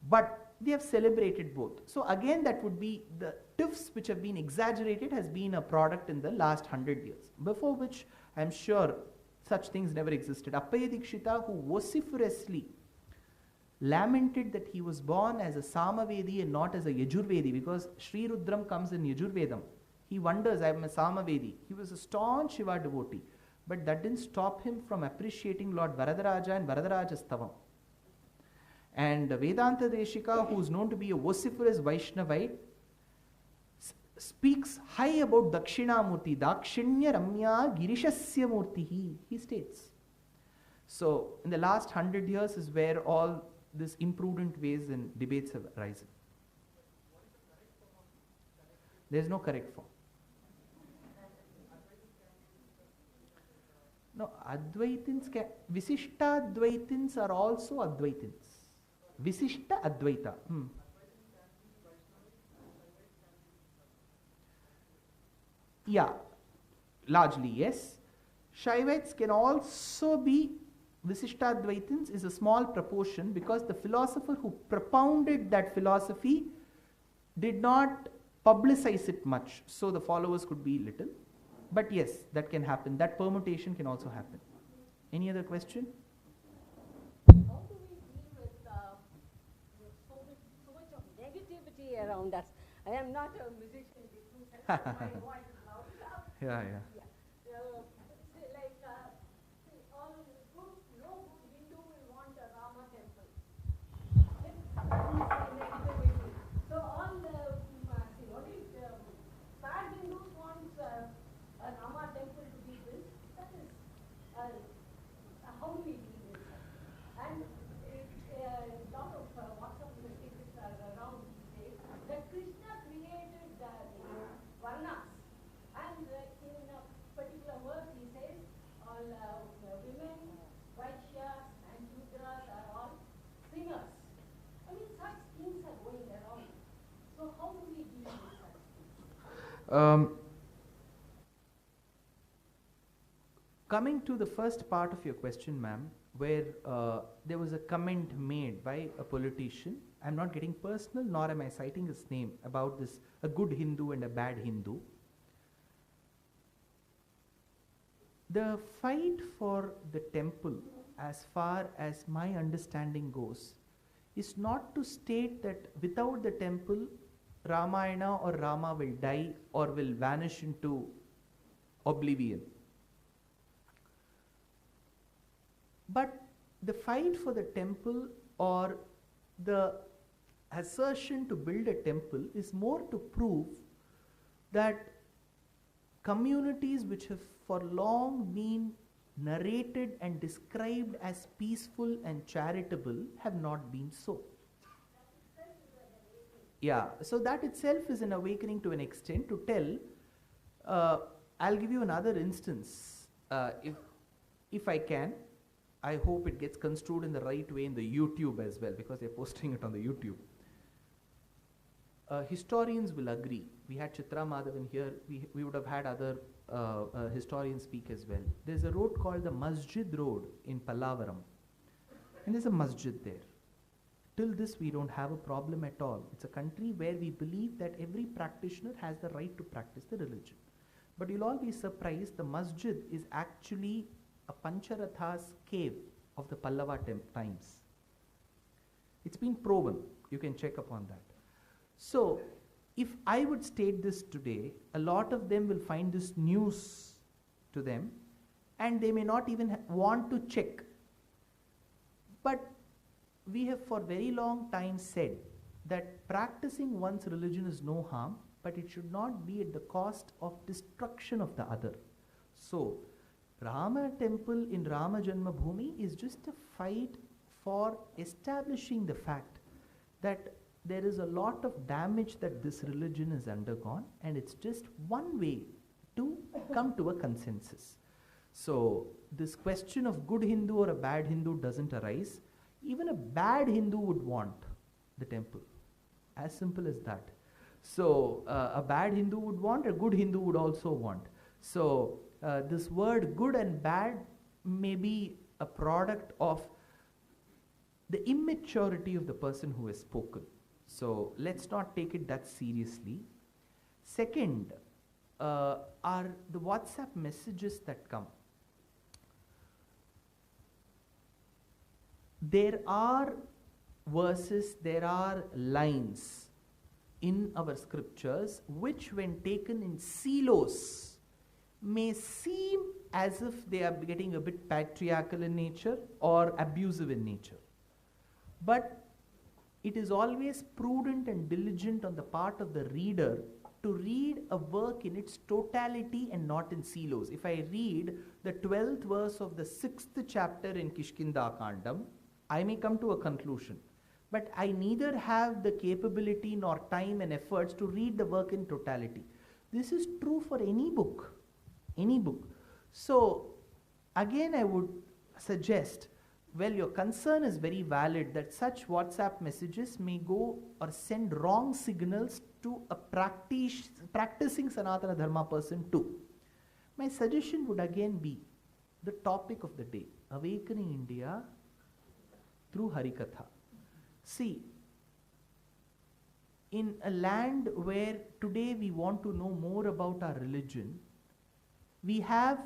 [SPEAKER 3] but they have celebrated both. So again, that would be the tiffs which have been exaggerated has been a product in the last 100 years, before which I am sure such things never existed. Appaya Dikshita, who vociferously lamented that he was born as a Samavedi and not as a Yajurvedi, because Sri Rudram comes in Yajurvedam. He wonders, I am a Samavedi. He was a staunch Shiva devotee, but that didn't stop him from appreciating Lord Varadaraja and Varadaraja's Tavam. And Vedanta Deshika, who is known to be a vociferous Vaishnavite, speaks high about Dakshinamurti, Dakshinya Ramya Girishasya Murtihi, he states. So, in the last 100 years is where all these imprudent ways and debates have arisen. There is no correct form. No, Advaitins, Visishta Advaitins are also Advaitins. Visishta Advaita. Yeah, largely yes. Shaivites can also be Visishta Advaitins, is a small proportion, because the philosopher who propounded that philosophy did not publicize it much, so the followers could be little. But yes, that can happen. That permutation can also happen. Any other question?
[SPEAKER 6] How do we deal with so much of negativity around us? I am not a musician, my voice is loud enough.
[SPEAKER 3] Yeah.
[SPEAKER 6] Like, all good, no good Hindu will want a Rama temple. Negativity. So all the bad Hindus want a Rama temple to be built. That is, how do we deal with that? And a lot of WhatsApp messages are around these days that Krishna created Varnas. And in a particular verse he says all women, Vaishyas and Shudras are all singers. I mean, such things are going around. So how do we deal with such things?
[SPEAKER 3] Coming to the first part of your question, ma'am, where there was a comment made by a politician. I'm not getting personal, nor am I citing his name, about this, a good Hindu and a bad Hindu. The fight for the temple, as far as my understanding goes, is not to state that without the temple, Ramayana or Rama will die or will vanish into oblivion. But the fight for the temple or the assertion to build a temple is more to prove that communities which have for long been narrated and described as peaceful and charitable have not been so. Yeah, so that itself is an awakening to an extent to tell. I'll give you another instance, if I can. I hope it gets construed in the right way in the YouTube as well, because they're posting it on the YouTube. historians will agree. We had Chitra Madhavan here, we would have had other historians speak as well. There's a road called the Masjid Road in Pallavaram, and there's a masjid there. Till this, we don't have a problem at all. It's a country where we believe that every practitioner has the right to practice the religion. But you'll all be surprised, the masjid is actually a Pancharatha's cave of the Pallava times. It's been proven. You can check upon that. So, if I would state this today, a lot of them will find this news to them, and they may not even want to check. But we have for very long time said that practicing one's religion is no harm, but it should not be at the cost of destruction of the other. So, Rama temple in Rama Janmabhoomi is just a fight for establishing the fact that there is a lot of damage that this religion has undergone, and it's just one way to come to a consensus. So, this question of good Hindu or a bad Hindu doesn't arise. Even a bad Hindu would want the temple. As simple as that. So, a bad Hindu would want, a good Hindu would also want. So, this word good and bad may be a product of the immaturity of the person who has spoken. So, let's not take it that seriously. Second, are the WhatsApp messages that come. There are verses, there are lines in our scriptures which, when taken in silos, may seem as if they are getting a bit patriarchal in nature or abusive in nature. But it is always prudent and diligent on the part of the reader to read a work in its totality and not in silos. If I read the 12th verse of the 6th chapter in Kishkinda Kandam, I may come to a conclusion. But I neither have the capability nor time and efforts to read the work in totality. This is true for any book. Any book. So, again I would suggest, well, your concern is very valid that such WhatsApp messages may go or send wrong signals to a practicing Sanatana Dharma person too. My suggestion would again be the topic of the day, Awakening India through Harikatha. See, in a land where today we want to know more about our religion, we have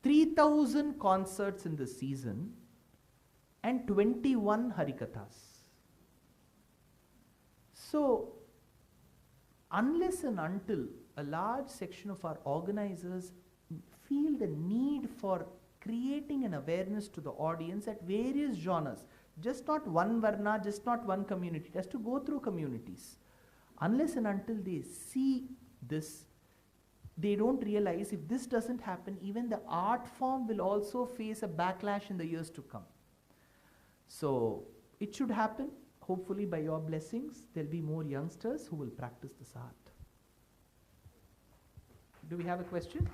[SPEAKER 3] 3,000 concerts in the season and 21 Harikathas. So, unless and until a large section of our organizers feel the need for creating an awareness to the audience at various genres, just not one varna, just not one community, it has to go through communities. Unless and until they see this, they don't realize if this doesn't happen, even the art form will also face a backlash in the years to come. So, it should happen. Hopefully, by your blessings, there'll be more youngsters who will practice this art. Do we have a question?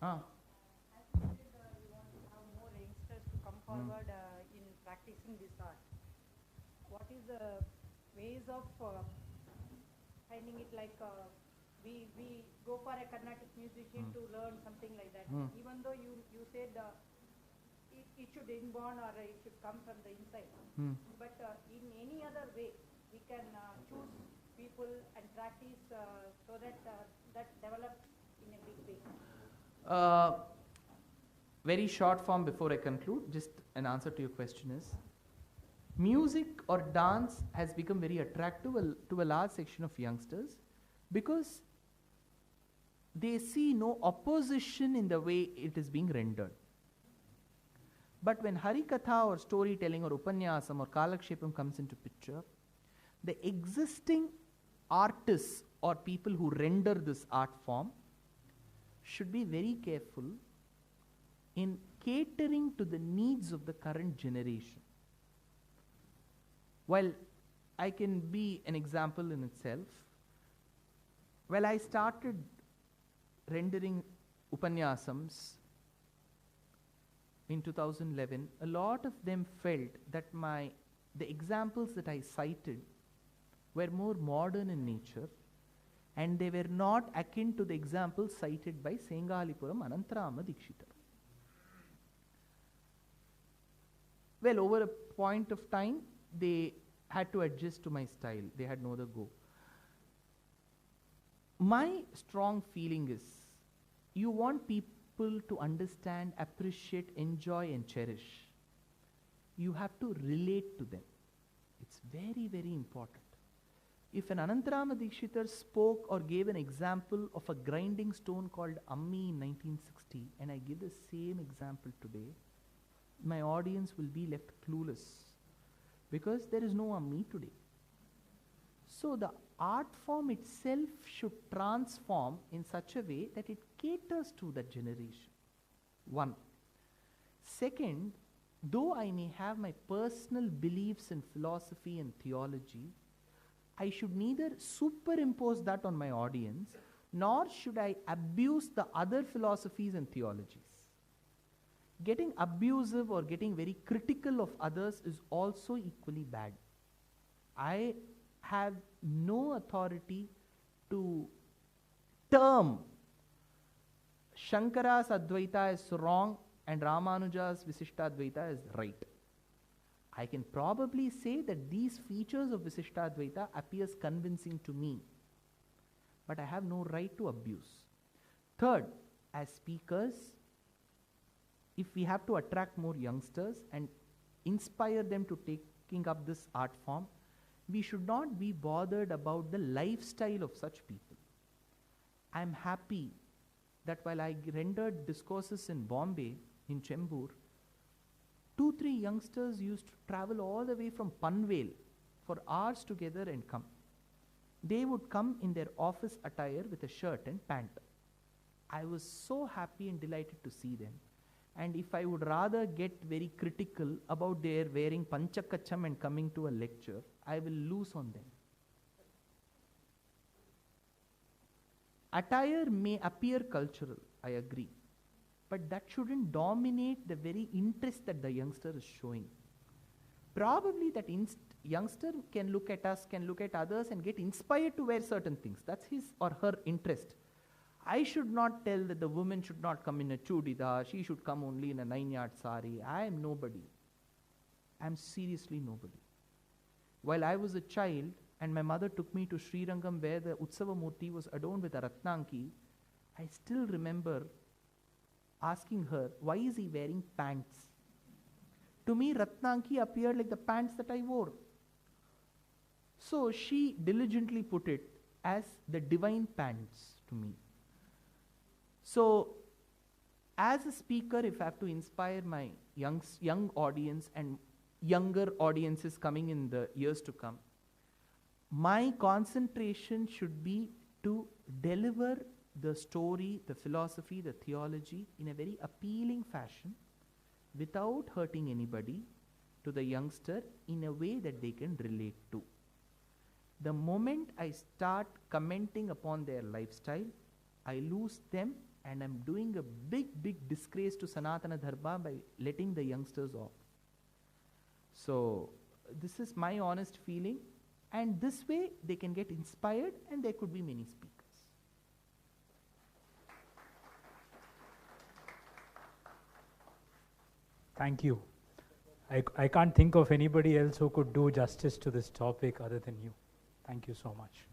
[SPEAKER 7] As you said, you want to have more youngsters to come forward in practicing this art. What is the ways of finding it, like we go for a Carnatic musician to learn something like that. Even though you said it should inborn or it should come from the inside. But in any other way, we can choose people and practice so that that develops in a big way.
[SPEAKER 3] Very short form before I conclude, just an answer to your question is, music or dance has become very attractive to a large section of youngsters because they see no opposition in the way it is being rendered. But when Harikatha or storytelling or Upanyasam or Kalakshepam comes into picture, the existing artists or people who render this art form should be very careful in catering to the needs of the current generation. While I can be an example in itself, when I started rendering Upanyasams in 2011, a lot of them felt that my the examples that I cited were more modern in nature, and they were not akin to the examples cited by Sengalipuram Anantarama Dikshitar. Well, over a point of time, they had to adjust to my style. They had no other go. My strong feeling is, you want people to understand, appreciate, enjoy, and cherish. You have to relate to them. It's very, very important. If an Anantarama Dikshitar spoke or gave an example of a grinding stone called Ammi in 1960, and I give the same example today, my audience will be left clueless, because there is no Ammi today. So the art form itself should transform in such a way that it caters to that generation. One. Second, though I may have my personal beliefs in philosophy and theology, I should neither superimpose that on my audience, nor should I abuse the other philosophies and theologies. Getting abusive or getting very critical of others is also equally bad. I have no authority to term Shankara's Advaita is wrong and Ramanuja's Visishtadvaita is right. I can probably say that these features of Visishtadvaita appears convincing to me, but I have no right to abuse. Third, as speakers, if we have to attract more youngsters and inspire them to taking up this art form, we should not be bothered about the lifestyle of such people. I am happy that while I rendered discourses in Bombay, in Chembur, 2-3 youngsters used to travel all the way from Panvel for hours together and come. They would come in their office attire with a shirt and pant. I was so happy and delighted to see them. And if I would rather get very critical about their wearing panchakacham and coming to a lecture, I will lose on them. Attire may appear cultural, I agree, but that shouldn't dominate the very interest that the youngster is showing. Probably that youngster can look at us, can look at others and get inspired to wear certain things. That's his or her interest. I should not tell that the woman should not come in a chudidar, she should come only in a 9-yard sari. I am nobody. I am seriously nobody. While I was a child and my mother took me to Srirangam where the Utsava Murti was adorned with a Ratnanki, I still remember asking her, why is he wearing pants? To me, Ratnanki appeared like the pants that I wore. So she diligently put it as the divine pants to me. So, as a speaker, if I have to inspire my young audience and younger audiences coming in the years to come, my concentration should be to deliver the story, the philosophy, the theology in a very appealing fashion without hurting anybody, to the youngster in a way that they can relate to. The moment I start commenting upon their lifestyle, I lose them, and I'm doing a big disgrace to Sanatana Dharma by letting the youngsters off. So this is my honest feeling, and this way they can get inspired and there could be many speakers.
[SPEAKER 1] Thank you. I can't think of anybody else who could do justice to this topic other than you. Thank you so much.